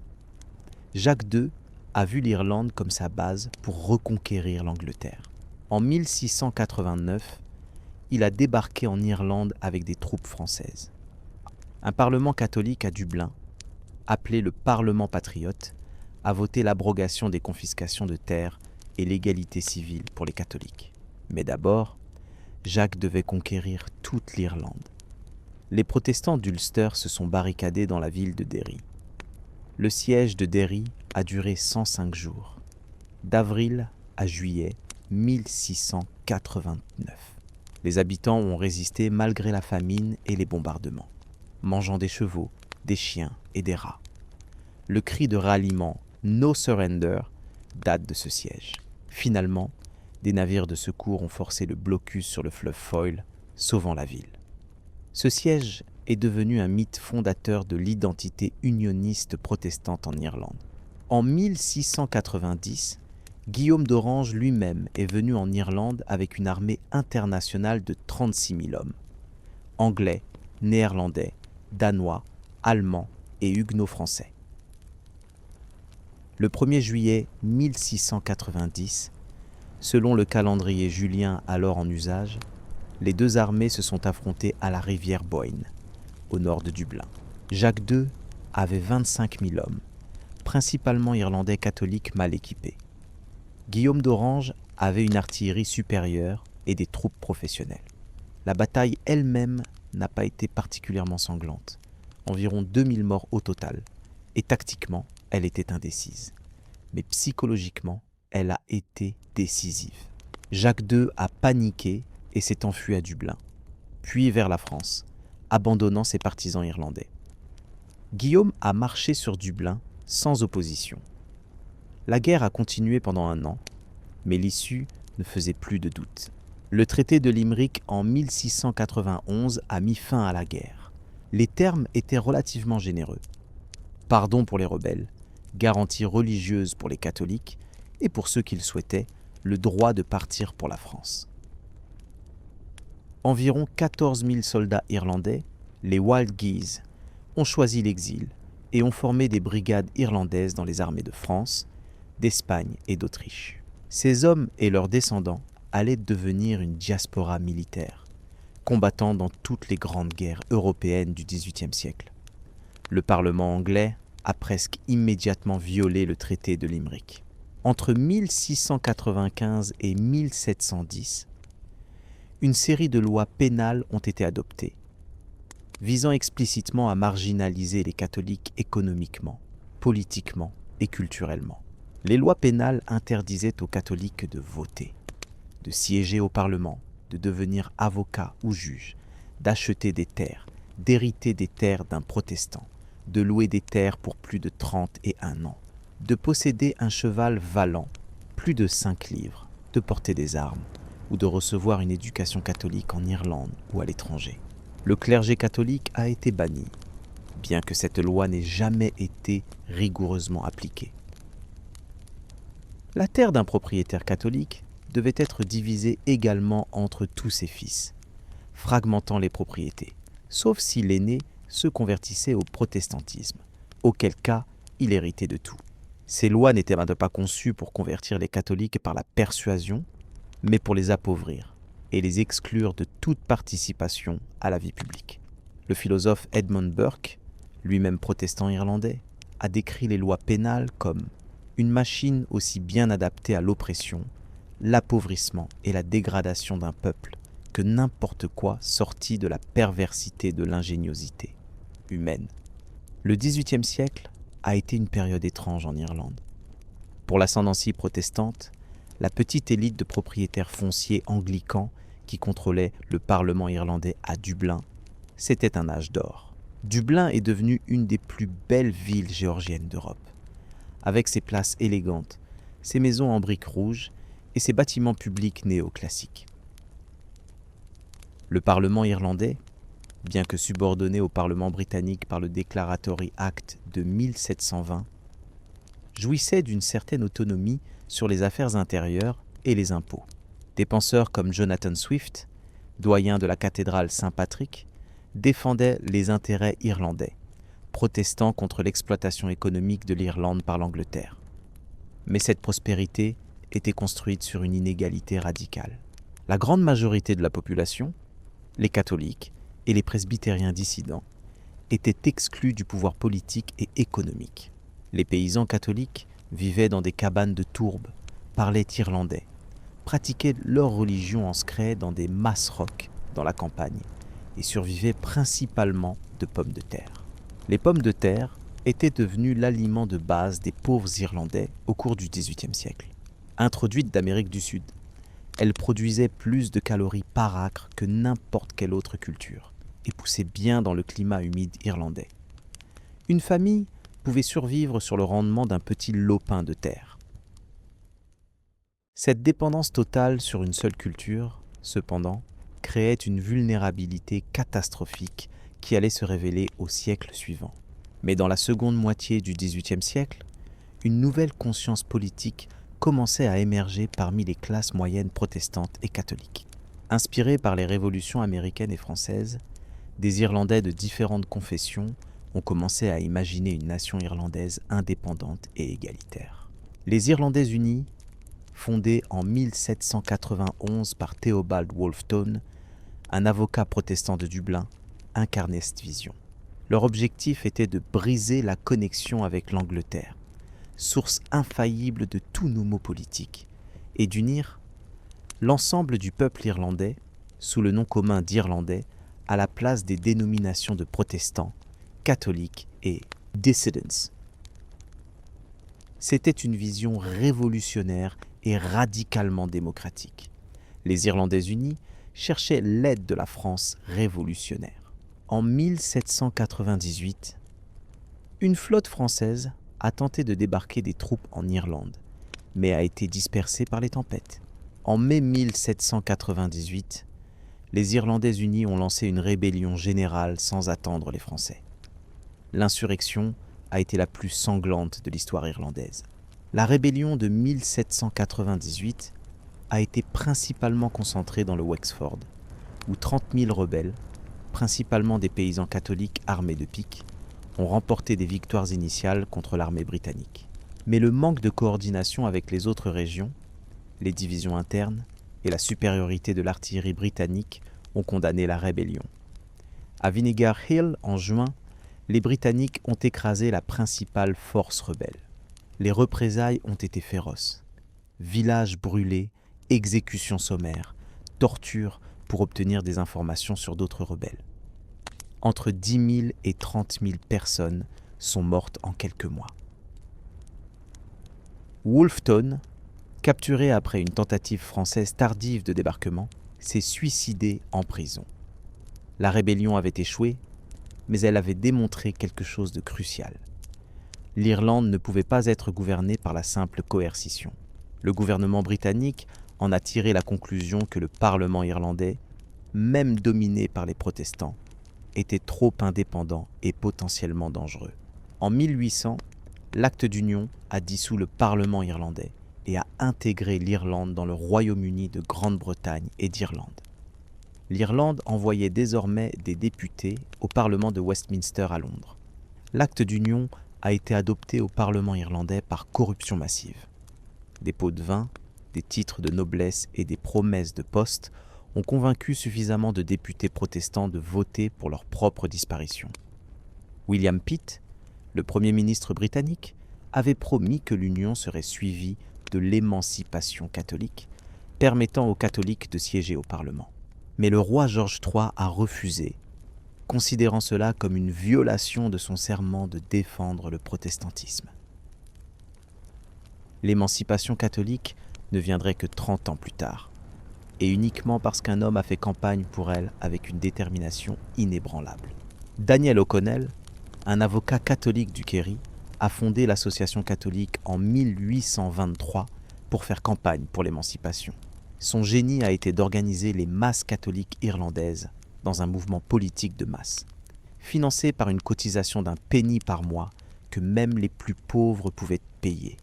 S1: Jacques II a vu l'Irlande comme sa base pour reconquérir l'Angleterre. En 1689, il a débarqué en Irlande avec des troupes françaises. Un parlement catholique à Dublin, appelé le Parlement patriote, a voté l'abrogation des confiscations de terres et l'égalité civile pour les catholiques. Mais d'abord, Jacques devait conquérir toute l'Irlande. Les protestants d'Ulster se sont barricadés dans la ville de Derry. Le siège de Derry a duré 105 jours, d'avril à juillet 1689. Les habitants ont résisté malgré la famine et les bombardements, mangeant des chevaux, des chiens et des rats. Le cri de ralliement « No surrender » date de ce siège. Finalement, des navires de secours ont forcé le blocus sur le fleuve Foyle, sauvant la ville. Ce siège est devenu un mythe fondateur de l'identité unioniste protestante en Irlande. En 1690, Guillaume d'Orange lui-même est venu en Irlande avec une armée internationale de 36 000 hommes. Anglais, néerlandais, danois, allemands et huguenots français. Le 1er juillet 1690, selon le calendrier julien alors en usage, les deux armées se sont affrontées à la rivière Boyne, au nord de Dublin. Jacques II avait 25 000 hommes, principalement irlandais catholiques mal équipés. Guillaume d'Orange avait une artillerie supérieure et des troupes professionnelles. La bataille elle-même n'a pas été particulièrement sanglante, environ 2000 morts au total, et tactiquement, elle était indécise. Mais psychologiquement, elle a été décisive. Jacques II a paniqué et s'est enfui à Dublin, puis vers la France, abandonnant ses partisans irlandais. Guillaume a marché sur Dublin sans opposition. La guerre a continué pendant 1 an, mais l'issue ne faisait plus de doute. Le traité de Limerick en 1691 a mis fin à la guerre. Les termes étaient relativement généreux. Pardon pour les rebelles, garantie religieuse pour les catholiques et pour ceux qui le souhaitaient, le droit de partir pour la France. Environ 14 000 soldats irlandais, les Wild Geese, ont choisi l'exil et ont formé des brigades irlandaises dans les armées de France, d'Espagne et d'Autriche. Ces hommes et leurs descendants allaient devenir une diaspora militaire, combattant dans toutes les grandes guerres européennes du XVIIIe siècle. Le Parlement anglais a presque immédiatement violé le traité de Limerick. Entre 1695 et 1710, une série de lois pénales ont été adoptées, visant explicitement à marginaliser les catholiques économiquement, politiquement et culturellement. Les lois pénales interdisaient aux catholiques de voter, de siéger au Parlement, de devenir avocat ou juge, d'acheter des terres, d'hériter des terres d'un protestant, de louer des terres pour plus de 31 ans, de posséder un cheval valant, plus de 5 livres, de porter des armes ou de recevoir une éducation catholique en Irlande ou à l'étranger. Le clergé catholique a été banni, bien que cette loi n'ait jamais été rigoureusement appliquée. La terre d'un propriétaire catholique devait être divisée également entre tous ses fils, fragmentant les propriétés, sauf si l'aîné se convertissait au protestantisme, auquel cas il héritait de tout. Ces lois n'étaient pas conçues pour convertir les catholiques par la persuasion, mais pour les appauvrir et les exclure de toute participation à la vie publique. Le philosophe Edmund Burke, lui-même protestant irlandais, a décrit les lois pénales comme une machine aussi bien adaptée à l'oppression, l'appauvrissement et la dégradation d'un peuple que n'importe quoi sorti de la perversité de l'ingéniosité humaine. Le XVIIIe siècle a été une période étrange en Irlande. Pour l'ascendancie protestante, la petite élite de propriétaires fonciers anglicans qui contrôlait le Parlement irlandais à Dublin, c'était un âge d'or. Dublin est devenue une des plus belles villes géorgiennes d'Europe, avec ses places élégantes, ses maisons en briques rouges et ses bâtiments publics néoclassiques. Le Parlement irlandais, bien que subordonné au Parlement britannique par le Declaratory Act de 1720, jouissait d'une certaine autonomie sur les affaires intérieures et les impôts. Des penseurs comme Jonathan Swift, doyen de la cathédrale Saint-Patrick, défendaient les intérêts irlandais, protestant contre l'exploitation économique de l'Irlande par l'Angleterre. Mais cette prospérité était construite sur une inégalité radicale. La grande majorité de la population, les catholiques et les presbytériens dissidents, étaient exclus du pouvoir politique et économique. Les paysans catholiques vivaient dans des cabanes de tourbe, parlaient irlandais, pratiquaient leur religion en scred dans des masrocs dans la campagne et survivaient principalement de pommes de terre. Les pommes de terre étaient devenues l'aliment de base des pauvres Irlandais au cours du XVIIIe siècle. Introduites d'Amérique du Sud, Elle produisait plus de calories par acre que n'importe quelle autre culture et poussait bien dans le climat humide irlandais. Une famille pouvait survivre sur le rendement d'un petit lopin de terre. Cette dépendance totale sur une seule culture, cependant, créait une vulnérabilité catastrophique qui allait se révéler au siècle suivant. Mais dans la seconde moitié du XVIIIe siècle, une nouvelle conscience politique commençait à émerger parmi les classes moyennes protestantes et catholiques. Inspirés par les révolutions américaines et françaises, des Irlandais de différentes confessions ont commencé à imaginer une nation irlandaise indépendante et égalitaire. Les Irlandais unis, fondés en 1791 par Theobald Wolfton, un avocat protestant de Dublin, incarnaient cette vision. Leur objectif était de briser la connexion avec l'Angleterre, source infaillible de tous nos maux politiques, et d'unir l'ensemble du peuple irlandais, sous le nom commun d'Irlandais, à la place des dénominations de protestants, catholiques et dissidents. C'était une vision révolutionnaire et radicalement démocratique. Les Irlandais unis cherchaient l'aide de la France révolutionnaire. En 1798, une flotte française a tenté de débarquer des troupes en Irlande, mais a été dispersée par les tempêtes. En mai 1798, les Irlandais unis ont lancé une rébellion générale sans attendre les Français. L'insurrection a été la plus sanglante de l'histoire irlandaise. La rébellion de 1798 a été principalement concentrée dans le Wexford, où 30 000 rebelles, principalement des paysans catholiques armés de piques, ont remporté des victoires initiales contre l'armée britannique. Mais le manque de coordination avec les autres régions, les divisions internes et la supériorité de l'artillerie britannique ont condamné la rébellion. À Vinegar Hill, en juin, les Britanniques ont écrasé la principale force rebelle. Les représailles ont été féroces. Villages brûlés, exécutions sommaires, tortures pour obtenir des informations sur d'autres rebelles. Entre 10 000 et 30 000 personnes sont mortes en quelques mois. Wolfton, capturé après une tentative française tardive de débarquement, s'est suicidé en prison. La rébellion avait échoué, mais elle avait démontré quelque chose de crucial. L'Irlande ne pouvait pas être gouvernée par la simple coercition. Le gouvernement britannique en a tiré la conclusion que le Parlement irlandais, même dominé par les protestants, était trop indépendant et potentiellement dangereux. En 1800, l'acte d'union a dissous le Parlement irlandais et a intégré l'Irlande dans le Royaume-Uni de Grande-Bretagne et d'Irlande. L'Irlande envoyait désormais des députés au Parlement de Westminster à Londres. L'acte d'union a été adopté au Parlement irlandais par corruption massive. Des pots de vin, des titres de noblesse et des promesses de poste ont convaincu suffisamment de députés protestants de voter pour leur propre disparition. William Pitt, le Premier ministre britannique, avait promis que l'union serait suivie de l'émancipation catholique, permettant aux catholiques de siéger au Parlement. Mais le roi George III a refusé, considérant cela comme une violation de son serment de défendre le protestantisme. L'émancipation catholique ne viendrait que 30 ans plus tard, et uniquement parce qu'un homme a fait campagne pour elle avec une détermination inébranlable. Daniel O'Connell, un avocat catholique du Kerry, a fondé l'association catholique en 1823 pour faire campagne pour l'émancipation. Son génie a été d'organiser les masses catholiques irlandaises dans un mouvement politique de masse, financé par une cotisation d'un penny par mois que même les plus pauvres pouvaient payer.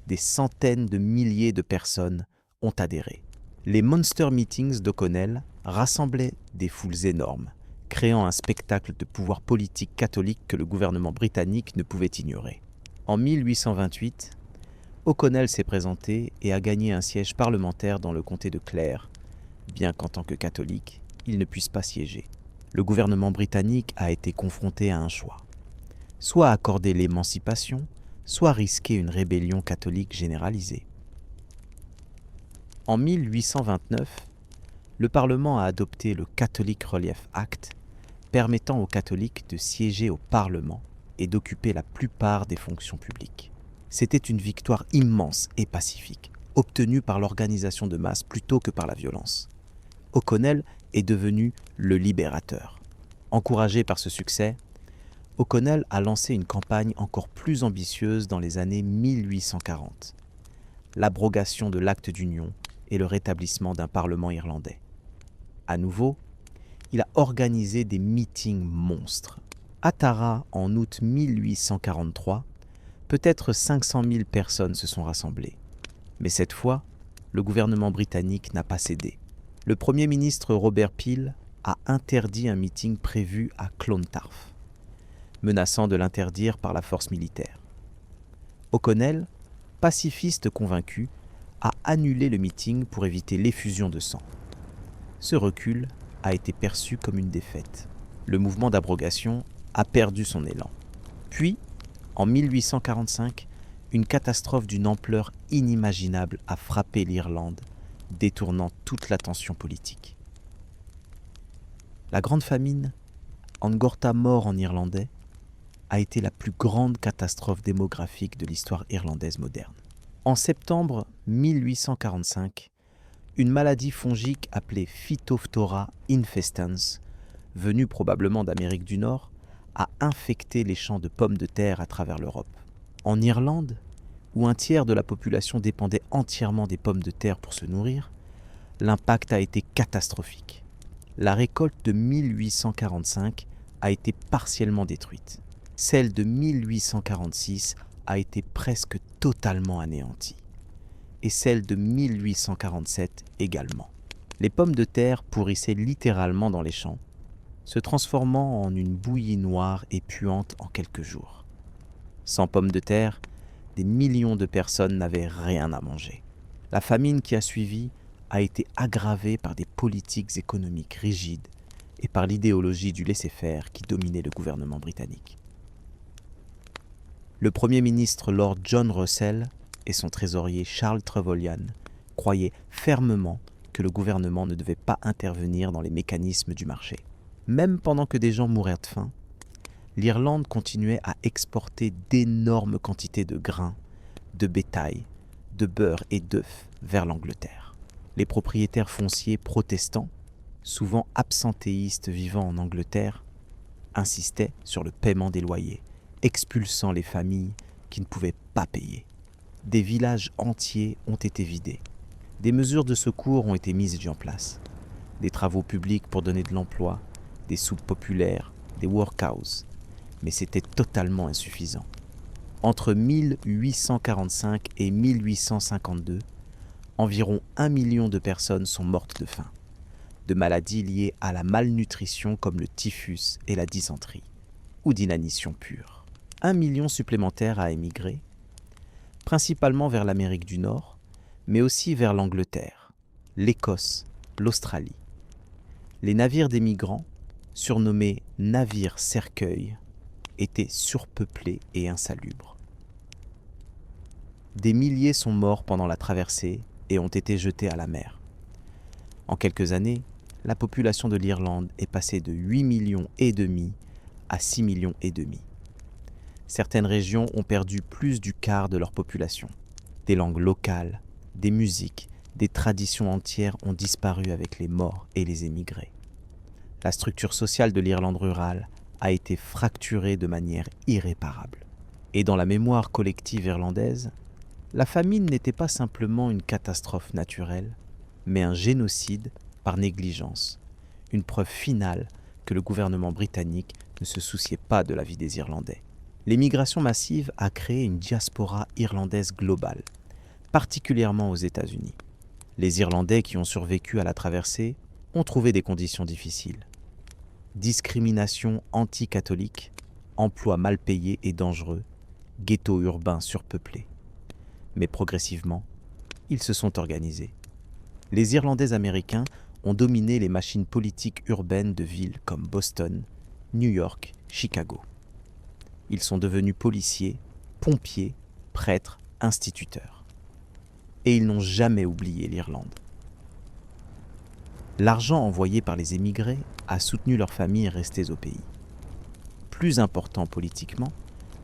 S1: Des centaines de milliers de personnes ont adhéré. Les Monster Meetings d'O'Connell rassemblaient des foules énormes, créant un spectacle de pouvoir politique catholique que le gouvernement britannique ne pouvait ignorer. En 1828, O'Connell s'est présenté et a gagné un siège parlementaire dans le comté de Clare, bien qu'en tant que catholique, il ne puisse pas siéger. Le gouvernement britannique a été confronté à un choix. Soit accorder l'émancipation, soit risquer une rébellion catholique généralisée. En 1829, le Parlement a adopté le Catholic Relief Act, permettant aux catholiques de siéger au Parlement et d'occuper la plupart des fonctions publiques. C'était une victoire immense et pacifique. obtenue par l'organisation de masse plutôt que par la violence. O'Connell est devenu le libérateur. Encouragé par ce succès, O'Connell a lancé une campagne encore plus ambitieuse dans les années 1840, l'abrogation de l'acte d'union et le rétablissement d'un parlement irlandais. À nouveau, il a organisé des meetings monstres. À Tara, en août 1843, peut-être 500 000 personnes se sont rassemblées. Mais cette fois, le gouvernement britannique n'a pas cédé. Le Premier ministre Robert Peel a interdit un meeting prévu à Clontarf, menaçant de l'interdire par la force militaire. O'Connell, pacifiste convaincu, a annulé le meeting pour éviter l'effusion de sang. Ce recul a été perçu comme une défaite. Le mouvement d'abrogation a perdu son élan. Puis, en 1845, une catastrophe d'une ampleur inimaginable a frappé l'Irlande, détournant toute l'attention politique. La Grande Famine, Angorta mort en irlandais, a été la plus grande catastrophe démographique de l'histoire irlandaise moderne. En septembre 1845, une maladie fongique appelée Phytophthora infestans, venue probablement d'Amérique du Nord, a infecté les champs de pommes de terre à travers l'Europe. En Irlande, où un tiers de la population dépendait entièrement des pommes de terre pour se nourrir, l'impact a été catastrophique. La récolte de 1845 a été partiellement détruite. Celle de 1846 a été presque totalement anéantie. Et celle de 1847 également. Les pommes de terre pourrissaient littéralement dans les champs, se transformant en une bouillie noire et puante en quelques jours. Sans pommes de terre, des millions de personnes n'avaient rien à manger. La famine qui a suivi a été aggravée par des politiques économiques rigides et par l'idéologie du laisser-faire qui dominait le gouvernement britannique. Le Premier ministre Lord John Russell et son trésorier Charles Trevelyan croyaient fermement que le gouvernement ne devait pas intervenir dans les mécanismes du marché. Même pendant que des gens mouraient de faim, l'Irlande continuait à exporter d'énormes quantités de grains, de bétail, de beurre et d'œufs vers l'Angleterre. Les propriétaires fonciers protestants, souvent absentéistes vivant en Angleterre, insistaient sur le paiement des loyers, expulsant les familles qui ne pouvaient pas payer. Des villages entiers ont été vidés. Des mesures de secours ont été mises en place. Des travaux publics pour donner de l'emploi, des soupes populaires, des workhouses. Mais c'était totalement insuffisant. Entre 1845 et 1852, environ 1 million de personnes sont mortes de faim, de maladies liées à la malnutrition comme le typhus et la dysenterie, ou d'inanition pure. 1 million supplémentaires a émigré, principalement vers l'Amérique du Nord, mais aussi vers l'Angleterre, l'Écosse, l'Australie. Les navires des migrants, surnommés navires cercueils, étaient surpeuplés et insalubres. Des milliers sont morts pendant la traversée et ont été jetés à la mer. En quelques années, la population de l'Irlande est passée de 8,5 millions à 6,5 millions. Certaines régions ont perdu plus du quart de leur population. Des langues locales, des musiques, des traditions entières ont disparu avec les morts et les émigrés. La structure sociale de l'Irlande rurale a été fracturée de manière irréparable. Et dans la mémoire collective irlandaise, la famine n'était pas simplement une catastrophe naturelle, mais un génocide par négligence, une preuve finale que le gouvernement britannique ne se souciait pas de la vie des Irlandais. L'émigration massive a créé une diaspora irlandaise globale, particulièrement aux États-Unis. Les Irlandais qui ont survécu à la traversée ont trouvé des conditions difficiles. Discrimination anti-catholique, emploi mal payé et dangereux, ghettos urbains surpeuplés. Mais progressivement, ils se sont organisés. Les Irlandais américains ont dominé les machines politiques urbaines de villes comme Boston, New York, Chicago. Ils sont devenus policiers, pompiers, prêtres, instituteurs. Et ils n'ont jamais oublié l'Irlande. L'argent envoyé par les émigrés a soutenu leurs familles restées au pays. Plus important politiquement,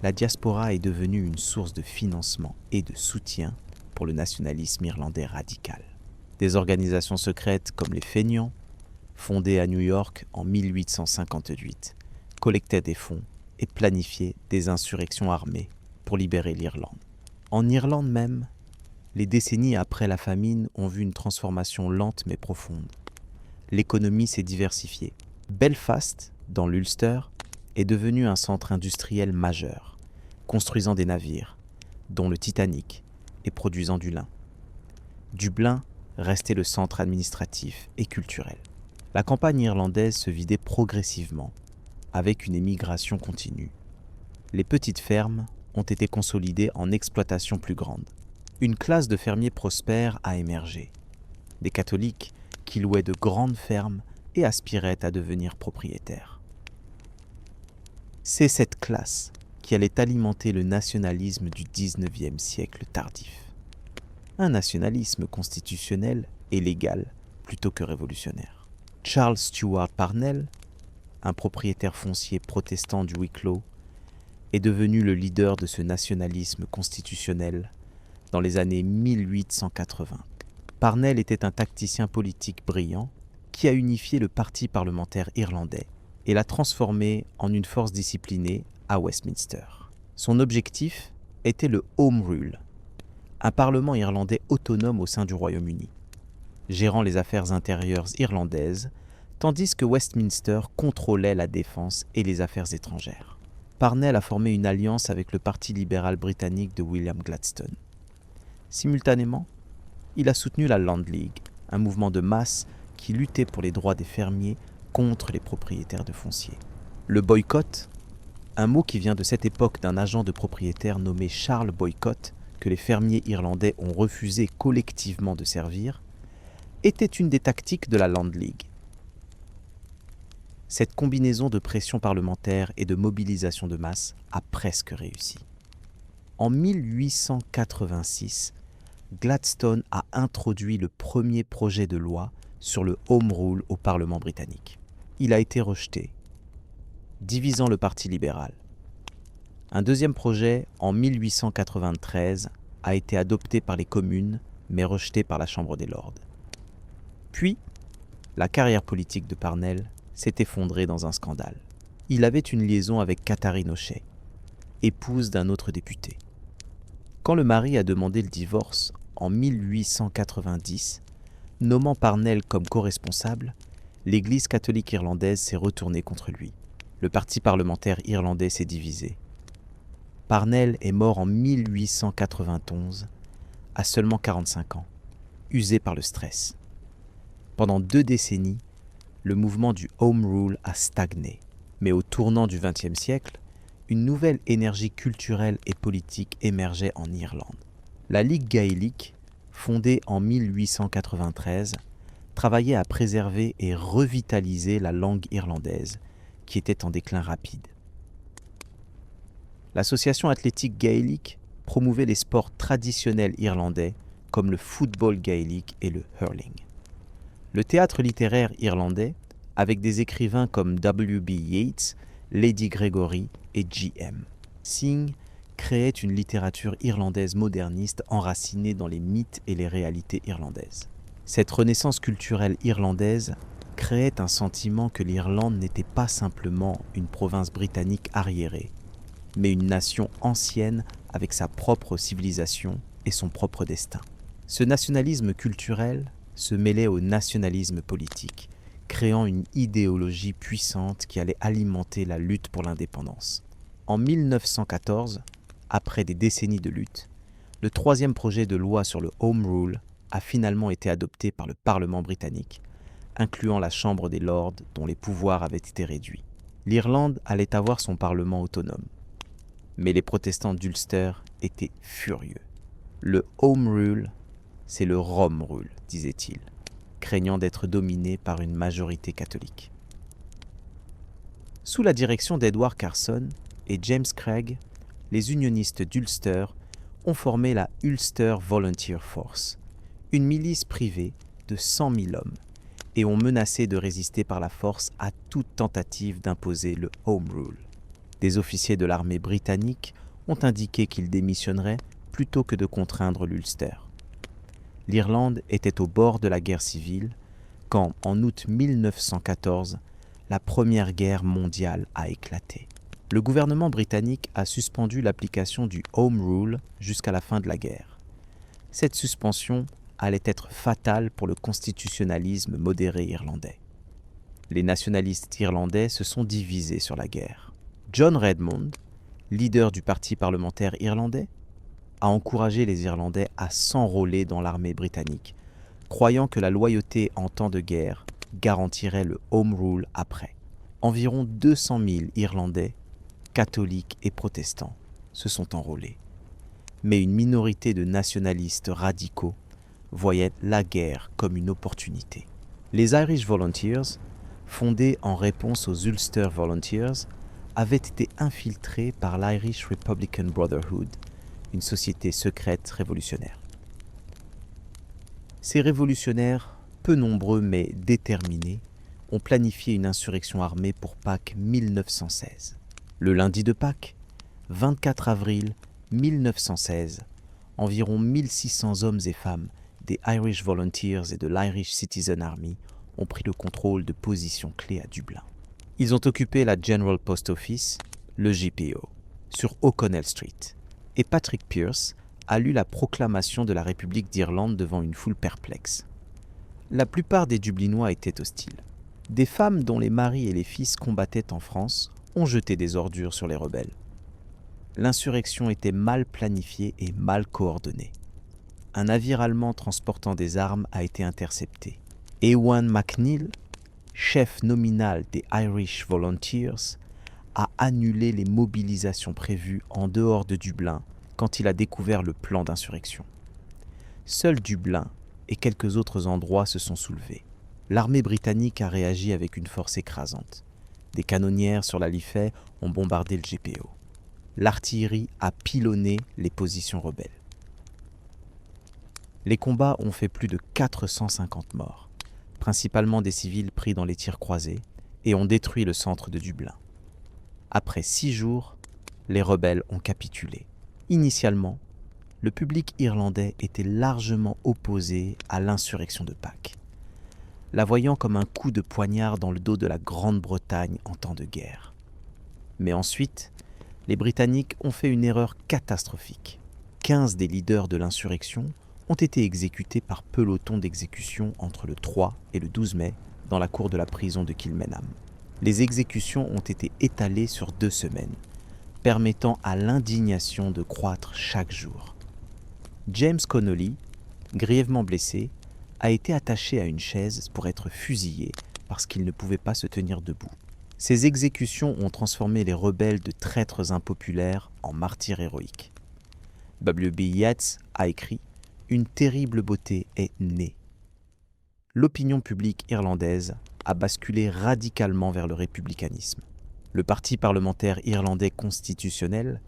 S1: la diaspora est devenue une source de financement et de soutien pour le nationalisme irlandais radical. Des organisations secrètes comme les Fainéants, fondées à New York en 1858, collectaient des fonds et planifiaient des insurrections armées pour libérer l'Irlande. En Irlande même, les décennies après la famine ont vu une transformation lente mais profonde. L'économie s'est diversifiée. Belfast, dans l'Ulster, est devenu un centre industriel majeur, construisant des navires, dont le Titanic, et produisant du lin. Dublin restait le centre administratif et culturel. La campagne irlandaise se vidait progressivement, avec une émigration continue. Les petites fermes ont été consolidées en exploitations plus grandes. Une classe de fermiers prospères a émergé. Des catholiques qui louaient de grandes fermes et aspiraient à devenir propriétaires. C'est cette classe qui allait alimenter le nationalisme du XIXe siècle tardif. Un nationalisme constitutionnel et légal plutôt que révolutionnaire. Charles Stewart Parnell, un propriétaire foncier protestant du Wicklow, est devenu le leader de ce nationalisme constitutionnel dans les années 1880. Parnell était un tacticien politique brillant qui a unifié le parti parlementaire irlandais et l'a transformé en une force disciplinée à Westminster. Son objectif était le Home Rule, un parlement irlandais autonome au sein du Royaume-Uni, gérant les affaires intérieures irlandaises, tandis que Westminster contrôlait la défense et les affaires étrangères. Parnell a formé une alliance avec le Parti libéral britannique de William Gladstone. Simultanément, il a soutenu la Land League, un mouvement de masse qui luttait pour les droits des fermiers contre les propriétaires de foncier. Le boycott, un mot qui vient de cette époque d'un agent de propriétaire nommé Charles Boycott, que les fermiers irlandais ont refusé collectivement de servir, était une des tactiques de la Land League. Cette combinaison de pression parlementaire et de mobilisation de masse a presque réussi. En 1886, Gladstone a introduit le premier projet de loi sur le Home Rule au Parlement britannique. Il a été rejeté, divisant le Parti libéral. Un deuxième projet, en 1893, a été adopté par les communes, mais rejeté par la Chambre des Lords. Puis, la carrière politique de Parnell s'est effondrée dans un scandale. Il avait une liaison avec Catherine O'Shea, épouse d'un autre député. Quand le mari a demandé le divorce en 1890, nommant Parnell comme co-responsable, l'Église catholique irlandaise s'est retournée contre lui. Le parti parlementaire irlandais s'est divisé. Parnell est mort en 1891, à seulement 45 ans, usé par le stress. Pendant 2 décennies, le mouvement du Home Rule a stagné. Mais au tournant du XXe siècle, une nouvelle énergie culturelle et politique émergeait en Irlande. La Ligue gaélique, fondée en 1893, travaillait à préserver et revitaliser la langue irlandaise, qui était en déclin rapide. L'association athlétique gaélique promouvait les sports traditionnels irlandais comme le football gaélique et le hurling. Le théâtre littéraire irlandais, avec des écrivains comme W.B. Yeats, Lady Gregory et G.M. Synge, créait une littérature irlandaise moderniste enracinée dans les mythes et les réalités irlandaises. Cette renaissance culturelle irlandaise créait un sentiment que l'Irlande n'était pas simplement une province britannique arriérée, mais une nation ancienne avec sa propre civilisation et son propre destin. Ce nationalisme culturel se mêlait au nationalisme politique, créant une idéologie puissante qui allait alimenter la lutte pour l'indépendance. En 1914, après des décennies de lutte, le 3e projet de loi sur le Home Rule a finalement été adopté par le Parlement britannique, incluant la Chambre des Lords dont les pouvoirs avaient été réduits. L'Irlande allait avoir son Parlement autonome. Mais les protestants d'Ulster étaient furieux. Le Home Rule, c'est le Rome Rule, disait-il, craignant d'être dominé par une majorité catholique. Sous la direction d'Edward Carson et James Craig, les unionistes d'Ulster ont formé la Ulster Volunteer Force, une milice privée de 100 000 hommes, et ont menacé de résister par la force à toute tentative d'imposer le Home Rule. Des officiers de l'armée britannique ont indiqué qu'ils démissionneraient plutôt que de contraindre l'Ulster. L'Irlande était au bord de la guerre civile quand, en août 1914, la Première Guerre mondiale a éclaté. Le gouvernement britannique a suspendu l'application du Home Rule jusqu'à la fin de la guerre. Cette suspension allait être fatale pour le constitutionnalisme modéré irlandais. Les nationalistes irlandais se sont divisés sur la guerre. John Redmond, leader du parti parlementaire irlandais, a encouragé les Irlandais à s'enrôler dans l'armée britannique, croyant que la loyauté en temps de guerre garantirait le Home Rule après. Environ 200 000 Irlandais, catholiques et protestants, se sont enrôlés. Mais une minorité de nationalistes radicaux voyaient la guerre comme une opportunité. Les Irish Volunteers, fondés en réponse aux Ulster Volunteers, avaient été infiltrés par l'Irish Republican Brotherhood, une société secrète révolutionnaire. Ces révolutionnaires, peu nombreux mais déterminés, ont planifié une insurrection armée pour Pâques 1916. Le lundi de Pâques, 24 avril 1916, environ 1600 hommes et femmes des Irish Volunteers et de l'Irish Citizen Army ont pris le contrôle de positions clés à Dublin. Ils ont occupé la General Post Office, le GPO, sur O'Connell Street, et Patrick Pearse a lu la proclamation de la République d'Irlande devant une foule perplexe. La plupart des Dublinois étaient hostiles. Des femmes dont les maris et les fils combattaient en France ont jeté des ordures sur les rebelles. L'insurrection était mal planifiée et mal coordonnée. Un navire allemand transportant des armes a été intercepté. Ewan MacNeill, chef nominal des Irish Volunteers, a annulé les mobilisations prévues en dehors de Dublin quand il a découvert le plan d'insurrection. Seul Dublin et quelques autres endroits se sont soulevés. L'armée britannique a réagi avec une force écrasante. Des canonnières sur la Liffey ont bombardé le GPO. L'artillerie a pilonné les positions rebelles. Les combats ont fait plus de 450 morts, principalement des civils pris dans les tirs croisés, et ont détruit le centre de Dublin. Après 6 jours, les rebelles ont capitulé. Initialement, le public irlandais était largement opposé à l'insurrection de Pâques, la voyant comme un coup de poignard dans le dos de la Grande-Bretagne en temps de guerre. Mais ensuite, les Britanniques ont fait une erreur catastrophique. 15 des leaders de l'insurrection ont été exécutés par peloton d'exécution entre le 3 et le 12 mai dans la cour de la prison de Kilmainham. Les exécutions ont été étalées sur 2 semaines, permettant à l'indignation de croître chaque jour. James Connolly, grièvement blessé, a été attaché à une chaise pour être fusillé parce qu'il ne pouvait pas se tenir debout. Ces exécutions ont transformé les rebelles de traîtres impopulaires en martyrs héroïques. W.B. Yeats a écrit « Une terrible beauté est née ». L'opinion publique irlandaise a basculé radicalement vers le républicanisme. Le parti parlementaire irlandais constitutionnel,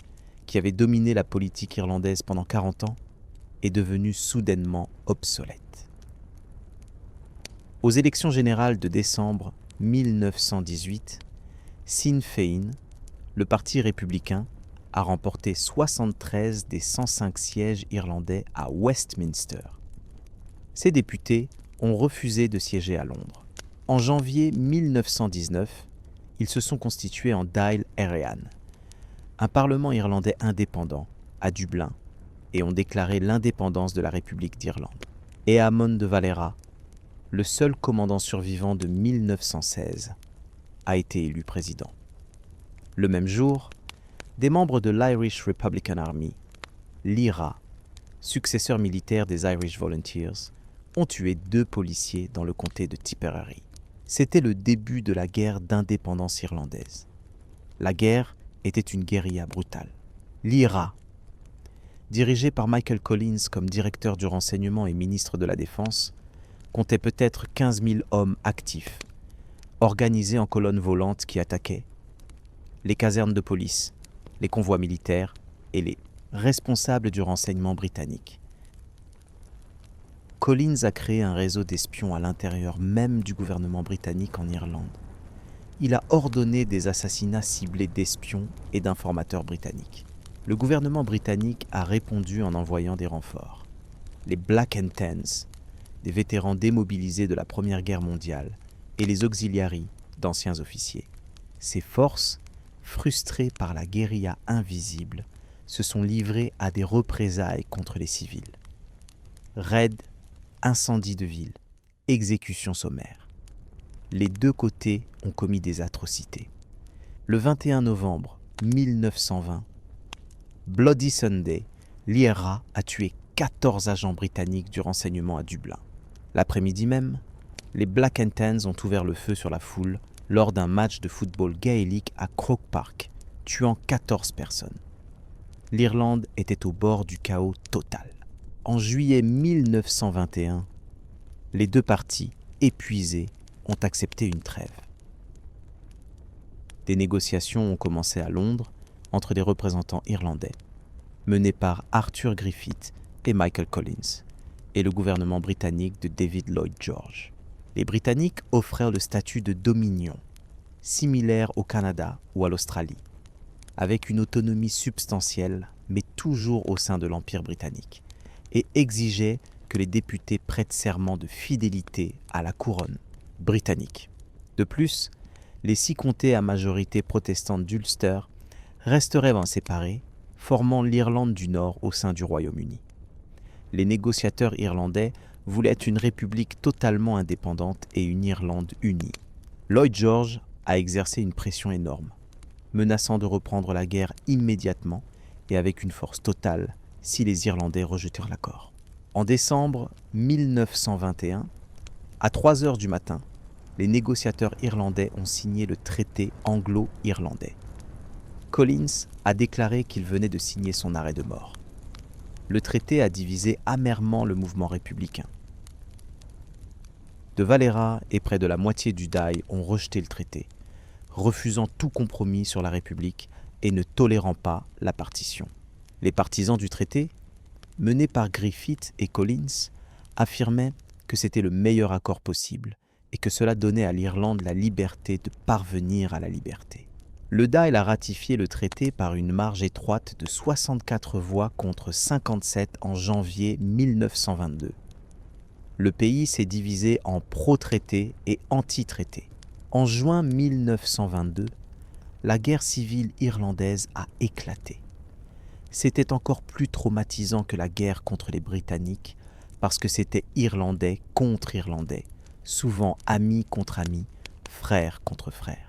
S1: qui avait dominé la politique irlandaise pendant 40 ans, est devenu soudainement obsolète. Aux élections générales de décembre 1918, Sinn Féin, le parti républicain, a remporté 73 des 105 sièges irlandais à Westminster. Ces députés ont refusé de siéger à Londres. En janvier 1919, ils se sont constitués en Dáil Éireann, un parlement irlandais indépendant à Dublin, et ont déclaré l'indépendance de la République d'Irlande. Éamon de Valera, le seul commandant survivant de 1916, a été élu président. Le même jour, des membres de l'Irish Republican Army, l'IRA, successeur militaire des Irish Volunteers, ont tué 2 policiers dans le comté de Tipperary. C'était le début de la guerre d'indépendance irlandaise. La guerre était une guérilla brutale. L'IRA, dirigé par Michael Collins comme directeur du renseignement et ministre de la Défense, comptait peut-être 15 000 hommes actifs, organisés en colonnes volantes qui attaquaient les casernes de police, les convois militaires et les responsables du renseignement britannique. Collins a créé un réseau d'espions à l'intérieur même du gouvernement britannique en Irlande. Il a ordonné des assassinats ciblés d'espions et d'informateurs britanniques. Le gouvernement britannique a répondu en envoyant des renforts. Les Black and Tans, des vétérans démobilisés de la Première Guerre mondiale, et les Auxiliaries, d'anciens officiers. Ces forces, frustrées par la guérilla invisible, se sont livrées à des représailles contre les civils. Raids, incendies de villes, exécutions sommaires. Les deux côtés ont commis des atrocités. Le 21 novembre 1920, Bloody Sunday, l'IRA a tué 14 agents britanniques du renseignement à Dublin. L'après-midi même, les Black and Tans ont ouvert le feu sur la foule lors d'un match de football gaélique à Croke Park, tuant 14 personnes. L'Irlande était au bord du chaos total. En juillet 1921, les deux parties, épuisées, ont accepté une trêve. Des négociations ont commencé à Londres entre des représentants irlandais, menés par Arthur Griffith et Michael Collins, et le gouvernement britannique de David Lloyd George. Les Britanniques offraient le statut de dominion, similaire au Canada ou à l'Australie, avec une autonomie substantielle, mais toujours au sein de l'Empire britannique, et exigeaient que les députés prêtent serment de fidélité à la couronne britannique. De plus, les 6 comtés à majorité protestante d'Ulster resteraient séparés, formant l'Irlande du Nord au sein du Royaume-Uni. Les négociateurs irlandais voulaient une république totalement indépendante et une Irlande unie. Lloyd George a exercé une pression énorme, menaçant de reprendre la guerre immédiatement et avec une force totale si les Irlandais rejetèrent l'accord. En décembre 1921, à 3 heures du matin, les négociateurs irlandais ont signé le traité anglo-irlandais. Collins a déclaré qu'il venait de signer son arrêt de mort. Le traité a divisé amèrement le mouvement républicain. De Valera et près de la moitié du Dáil ont rejeté le traité, refusant tout compromis sur la République et ne tolérant pas la partition. Les partisans du traité, menés par Griffith et Collins, affirmaient que c'était le meilleur accord possible et que cela donnait à l'Irlande la liberté de parvenir à la liberté. Le Dáil a ratifié le traité par une marge étroite de 64 voix contre 57 en janvier 1922. Le pays s'est divisé en pro-traité et anti-traité. En juin 1922, la guerre civile irlandaise a éclaté. C'était encore plus traumatisant que la guerre contre les Britanniques parce que c'était Irlandais contre Irlandais, souvent amis contre amis, frères contre frères.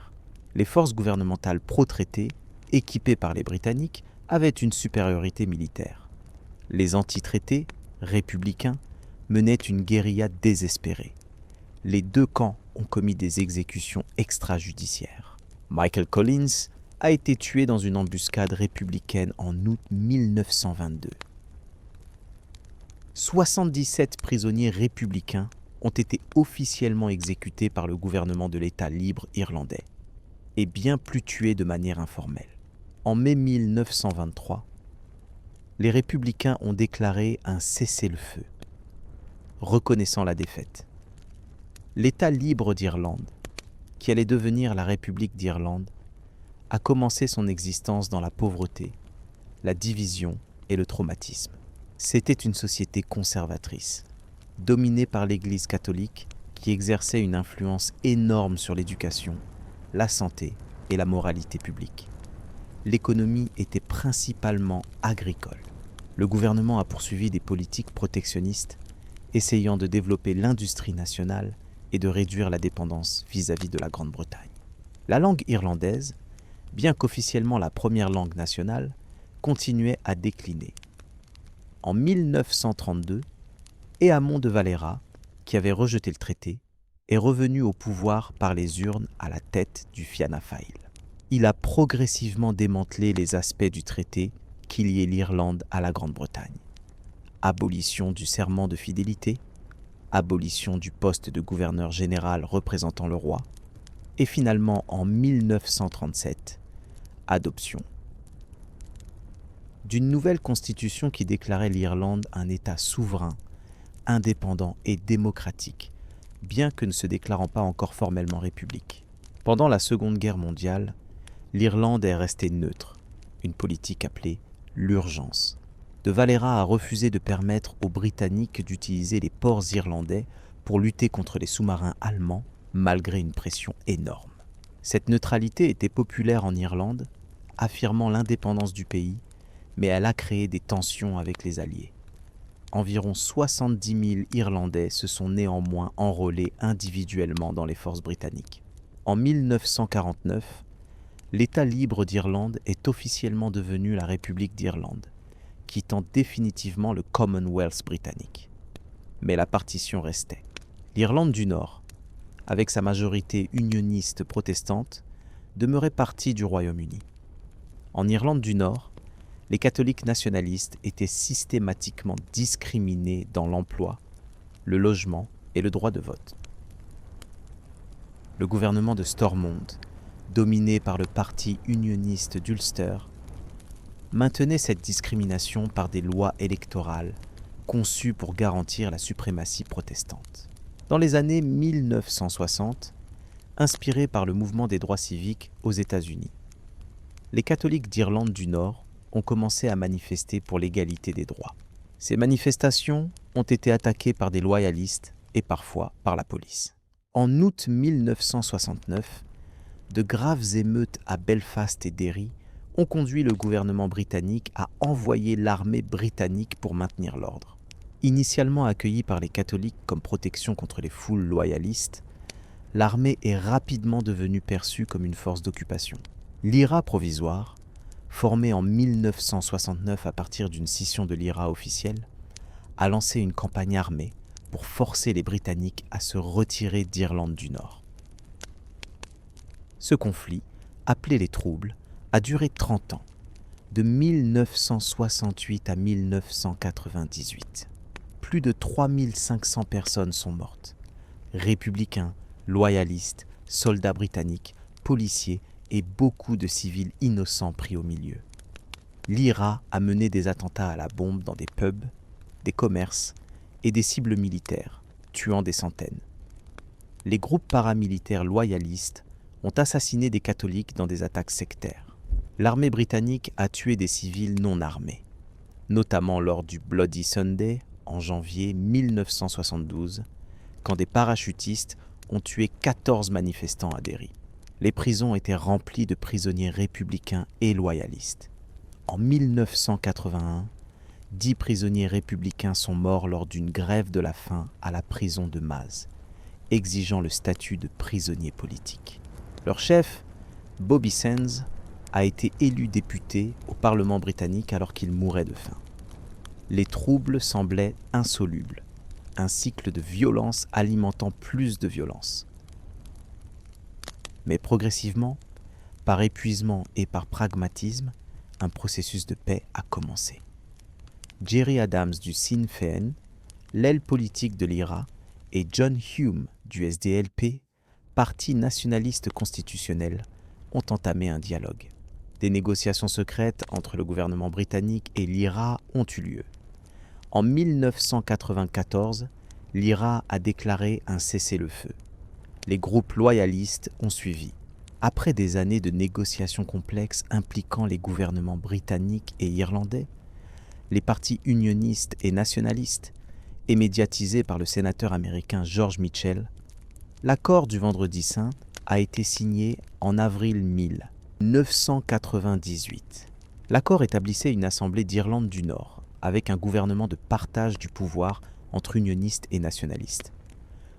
S1: Les forces gouvernementales pro-traité, équipées par les Britanniques, avaient une supériorité militaire. Les anti-traités, républicains, menaient une guérilla désespérée. Les deux camps ont commis des exécutions extrajudiciaires. Michael Collins a été tué dans une embuscade républicaine en août 1922. 77 prisonniers républicains ont été officiellement exécutés par le gouvernement de l'État libre irlandais, et bien plus tués de manière informelle. En mai 1923, les républicains ont déclaré un cessez-le-feu, reconnaissant la défaite. L'État libre d'Irlande, qui allait devenir la République d'Irlande, a commencé son existence dans la pauvreté, la division et le traumatisme. C'était une société conservatrice, dominée par l'Église catholique qui exerçait une influence énorme sur l'éducation, la santé et la moralité publique. L'économie était principalement agricole. Le gouvernement a poursuivi des politiques protectionnistes, essayant de développer l'industrie nationale et de réduire la dépendance vis-à-vis de la Grande-Bretagne. La langue irlandaise, bien qu'officiellement la première langue nationale, continuait à décliner. En 1932, Éamon de Valera, qui avait rejeté le traité, est revenu au pouvoir par les urnes à la tête du Fianna Fáil. Il a progressivement démantelé les aspects du traité qui liait l'Irlande à la Grande-Bretagne. Abolition du serment de fidélité, abolition du poste de gouverneur général représentant le roi, et finalement en 1937, adoption d'une nouvelle constitution qui déclarait l'Irlande un État souverain, indépendant et démocratique, bien que ne se déclarant pas encore formellement république. Pendant la Seconde Guerre mondiale, l'Irlande est restée neutre, une politique appelée l'urgence. De Valera a refusé de permettre aux Britanniques d'utiliser les ports irlandais pour lutter contre les sous-marins allemands, malgré une pression énorme. Cette neutralité était populaire en Irlande, affirmant l'indépendance du pays, mais elle a créé des tensions avec les Alliés. Environ 70 000 Irlandais se sont néanmoins enrôlés individuellement dans les forces britanniques. En 1949, l'État libre d'Irlande est officiellement devenu la République d'Irlande, quittant définitivement le Commonwealth britannique. Mais la partition restait. L'Irlande du Nord, avec sa majorité unioniste protestante, demeurait partie du Royaume-Uni. En Irlande du Nord, les catholiques nationalistes étaient systématiquement discriminés dans l'emploi, le logement et le droit de vote. Le gouvernement de Stormont, dominé par le parti unioniste d'Ulster, maintenait cette discrimination par des lois électorales conçues pour garantir la suprématie protestante. Dans les années 1960, inspiré par le mouvement des droits civiques aux États-Unis, les catholiques d'Irlande du Nord ont commencé à manifester pour l'égalité des droits. Ces manifestations ont été attaquées par des loyalistes et parfois par la police. En août 1969, de graves émeutes à Belfast et Derry ont conduit le gouvernement britannique à envoyer l'armée britannique pour maintenir l'ordre. Initialement accueillie par les catholiques comme protection contre les foules loyalistes, l'armée est rapidement devenue perçue comme une force d'occupation. L'IRA provisoire, formée en 1969 à partir d'une scission de l'IRA officielle, a lancé une campagne armée pour forcer les Britanniques à se retirer d'Irlande du Nord. Ce conflit, appelé les Troubles, a duré 30 ans, de 1968 à 1998. Plus de 3500 personnes sont mortes. Républicains, loyalistes, soldats britanniques, policiers et beaucoup de civils innocents pris au milieu. L'IRA a mené des attentats à la bombe dans des pubs, des commerces et des cibles militaires, tuant des centaines. Les groupes paramilitaires loyalistes ont assassiné des catholiques dans des attaques sectaires. L'armée britannique a tué des civils non armés, notamment lors du Bloody Sunday en janvier 1972, quand des parachutistes ont tué 14 manifestants à Derry. Les prisons étaient remplies de prisonniers républicains et loyalistes. En 1981, 10 prisonniers républicains sont morts lors d'une grève de la faim à la prison de Maz, exigeant le statut de prisonnier politique. Leur chef, Bobby Sands, a été élu député au Parlement britannique alors qu'il mourait de faim. Les troubles semblaient insolubles, un cycle de violence alimentant plus de violence. Mais progressivement, par épuisement et par pragmatisme, un processus de paix a commencé. Gerry Adams du Sinn Féin, l'aile politique de l'IRA, et John Hume du SDLP, parti nationaliste constitutionnel, ont entamé un dialogue. Des négociations secrètes entre le gouvernement britannique et l'IRA ont eu lieu. En 1994, l'IRA a déclaré un cessez-le-feu. Les groupes loyalistes ont suivi. Après des années de négociations complexes impliquant les gouvernements britanniques et irlandais, les partis unionistes et nationalistes, et médiatisés par le sénateur américain George Mitchell, l'accord du Vendredi saint a été signé en avril 1998. L'accord établissait une assemblée d'Irlande du Nord, avec un gouvernement de partage du pouvoir entre unionistes et nationalistes.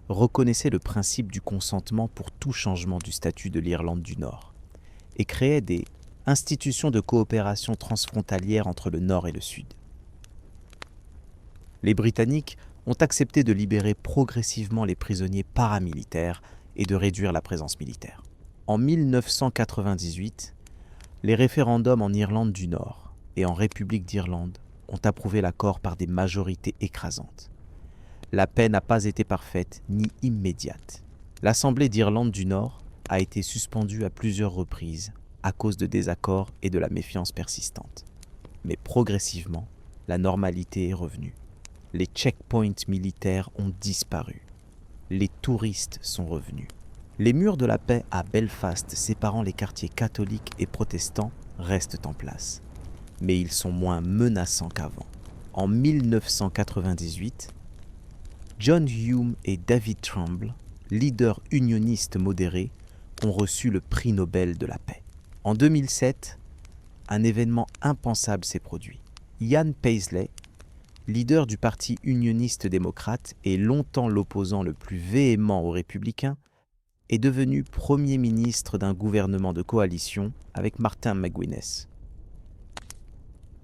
S1: Reconnaissait le principe du consentement pour tout changement du statut de l'Irlande du Nord et créait des institutions de coopération transfrontalière entre le Nord et le Sud. Les Britanniques ont accepté de libérer progressivement les prisonniers paramilitaires et de réduire la présence militaire. En 1998, les référendums en Irlande du Nord et en République d'Irlande ont approuvé l'accord par des majorités écrasantes. La paix n'a pas été parfaite ni immédiate. L'Assemblée d'Irlande du Nord a été suspendue à plusieurs reprises à cause de désaccords et de la méfiance persistante. Mais progressivement, la normalité est revenue. Les checkpoints militaires ont disparu. Les touristes sont revenus. Les murs de la paix à Belfast séparant les quartiers catholiques et protestants restent en place. mais ils sont moins menaçants qu'avant. En 1998, John Hume et David Trumbull, leaders unionistes modérés, ont reçu le prix Nobel de la paix. En 2007, un événement impensable s'est produit. Ian Paisley, leader du parti unioniste démocrate et longtemps l'opposant le plus véhément aux républicains, est devenu Premier ministre d'un gouvernement de coalition avec Martin McGuinness.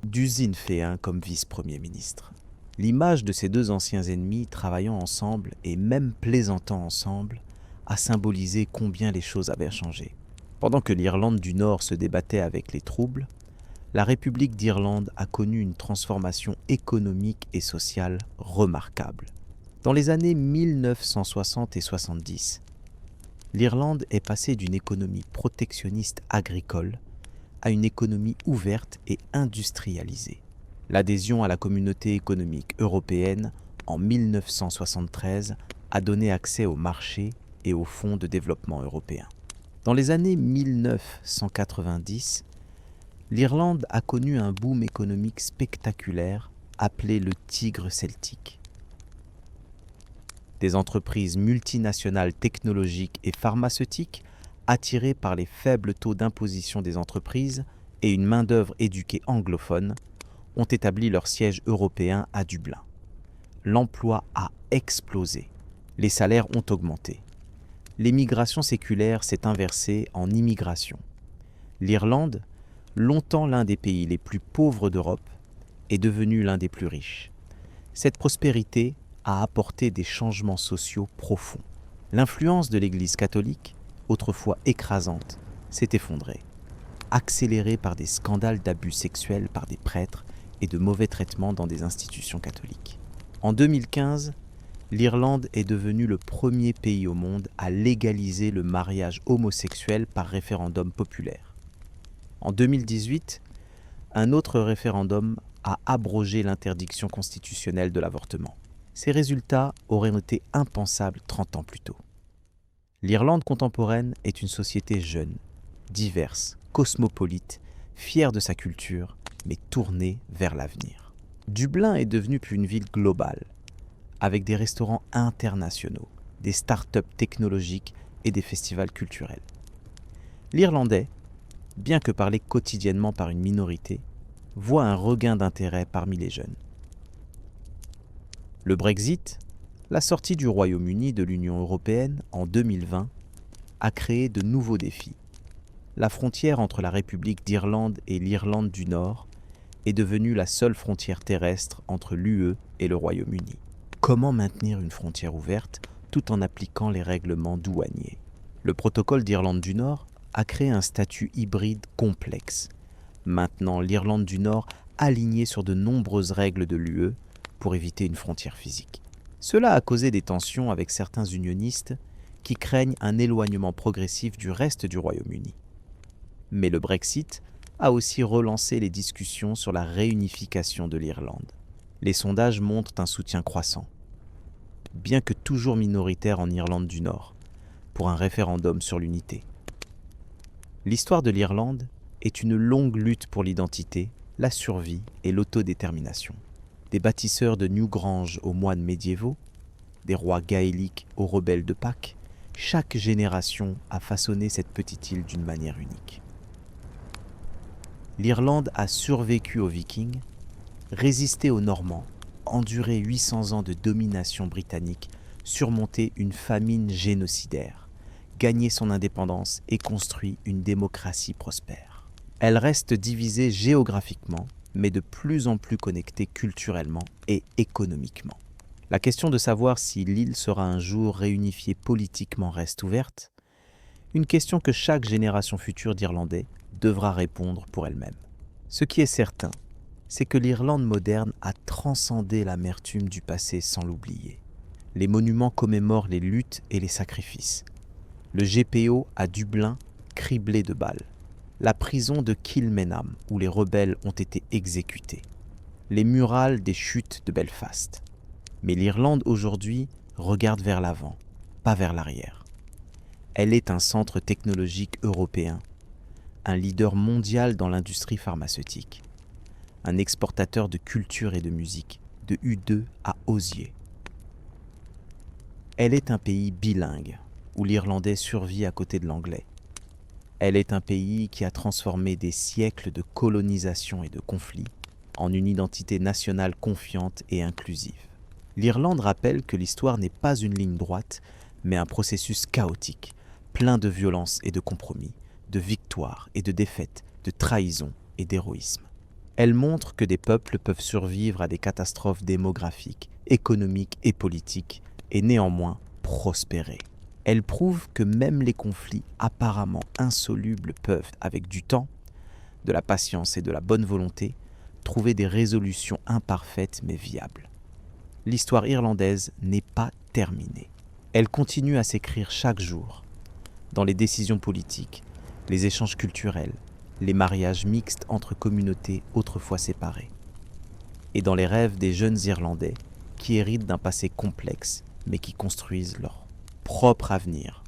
S1: D'usine fait un comme vice-premier ministre. L'image de ces deux anciens ennemis travaillant ensemble et même plaisantant ensemble a symbolisé combien les choses avaient changé. Pendant que l'Irlande du Nord se débattait avec les troubles, la République d'Irlande a connu une transformation économique et sociale remarquable. Dans les années 1960 et 70, l'Irlande est passée d'une économie protectionniste agricole à une économie ouverte et industrialisée. L'adhésion à la communauté économique européenne en 1973 a donné accès au marché et aux fonds de développement européens. Dans les années 1990, l'Irlande a connu un boom économique spectaculaire appelé le tigre celtique. Des entreprises multinationales technologiques et pharmaceutiques, attirées par les faibles taux d'imposition des entreprises et une main-d'œuvre éduquée anglophone, ont établi leur siège européen à Dublin. L'emploi a explosé. Les salaires ont augmenté. L'émigration séculaire s'est inversée en immigration. L'Irlande, longtemps l'un des pays les plus pauvres d'Europe, est devenue l'un des plus riches. Cette prospérité a apporté des changements sociaux profonds. L'influence de l'Église catholique, autrefois écrasante, s'est effondrée, accélérée par des scandales d'abus sexuels par des prêtres et de mauvais traitements dans des institutions catholiques. En 2015, l'Irlande est devenue le premier pays au monde à légaliser le mariage homosexuel par référendum populaire. En 2018, un autre référendum a abrogé l'interdiction constitutionnelle de l'avortement. Ces résultats auraient été impensables 30 ans plus tôt. L'Irlande contemporaine est une société jeune, diverse, cosmopolite, fière de sa culture, mais tournée vers l'avenir. Dublin est devenue une ville globale, avec des restaurants internationaux, des start-up technologiques et des festivals culturels. L'Irlandais, bien que parlé quotidiennement par une minorité, voit un regain d'intérêt parmi les jeunes. Le Brexit, la sortie du Royaume-Uni de l'Union européenne en 2020, a créé de nouveaux défis. La frontière entre la République d'Irlande et l'Irlande du Nord est devenue la seule frontière terrestre entre l'UE et le Royaume-Uni. Comment maintenir une frontière ouverte tout en appliquant les règlements douaniers ? Le protocole d'Irlande du Nord a créé un statut hybride complexe, maintenant l'Irlande du Nord alignée sur de nombreuses règles de l'UE pour éviter une frontière physique. Cela a causé des tensions avec certains unionistes qui craignent un éloignement progressif du reste du Royaume-Uni. Mais le Brexit a aussi relancé les discussions sur la réunification de l'Irlande. Les sondages montrent un soutien croissant, bien que toujours minoritaire en Irlande du Nord, pour un référendum sur l'unité. L'histoire de l'Irlande est une longue lutte pour l'identité, la survie et l'autodétermination. Des bâtisseurs de Newgrange aux moines médiévaux, des rois gaéliques aux rebelles de Pâques, chaque génération a façonné cette petite île d'une manière unique. L'Irlande a survécu aux Vikings, résisté aux Normands, enduré 800 ans de domination britannique, surmonté une famine génocidaire, gagné son indépendance et construit une démocratie prospère. Elle reste divisée géographiquement, mais de plus en plus connectée culturellement et économiquement. La question de savoir si l'île sera un jour réunifiée politiquement reste ouverte, une question que chaque génération future d'Irlandais devra répondre pour elle-même. Ce qui est certain, c'est que l'Irlande moderne a transcendé l'amertume du passé sans l'oublier. Les monuments commémorent les luttes et les sacrifices. Le GPO à Dublin, criblé de balles. La prison de Kilmainham, où les rebelles ont été exécutés. Les murales des chutes de Belfast. Mais l'Irlande aujourd'hui regarde vers l'avant, pas vers l'arrière. Elle est un centre technologique européen, un leader mondial dans l'industrie pharmaceutique. un exportateur de culture et de musique, de Udeux à Osier. Elle est un pays bilingue, où l'irlandais survit à côté de l'anglais. Elle est un pays qui a transformé des siècles de colonisation et de conflits en une identité nationale confiante et inclusive. L'Irlande rappelle que l'histoire n'est pas une ligne droite, mais un processus chaotique, plein de violence et de compromis, de victoires et de défaites, de trahison et d'héroïsme. Elle montre que des peuples peuvent survivre à des catastrophes démographiques, économiques et politiques, et néanmoins prospérer. Elle prouve que même les conflits apparemment insolubles peuvent, avec du temps, de la patience et de la bonne volonté, trouver des résolutions imparfaites mais viables. L'histoire irlandaise n'est pas terminée. Elle continue à s'écrire chaque jour, dans les décisions politiques, les échanges culturels, les mariages mixtes entre communautés autrefois séparées, et dans les rêves des jeunes Irlandais qui héritent d'un passé complexe mais qui construisent leur propre avenir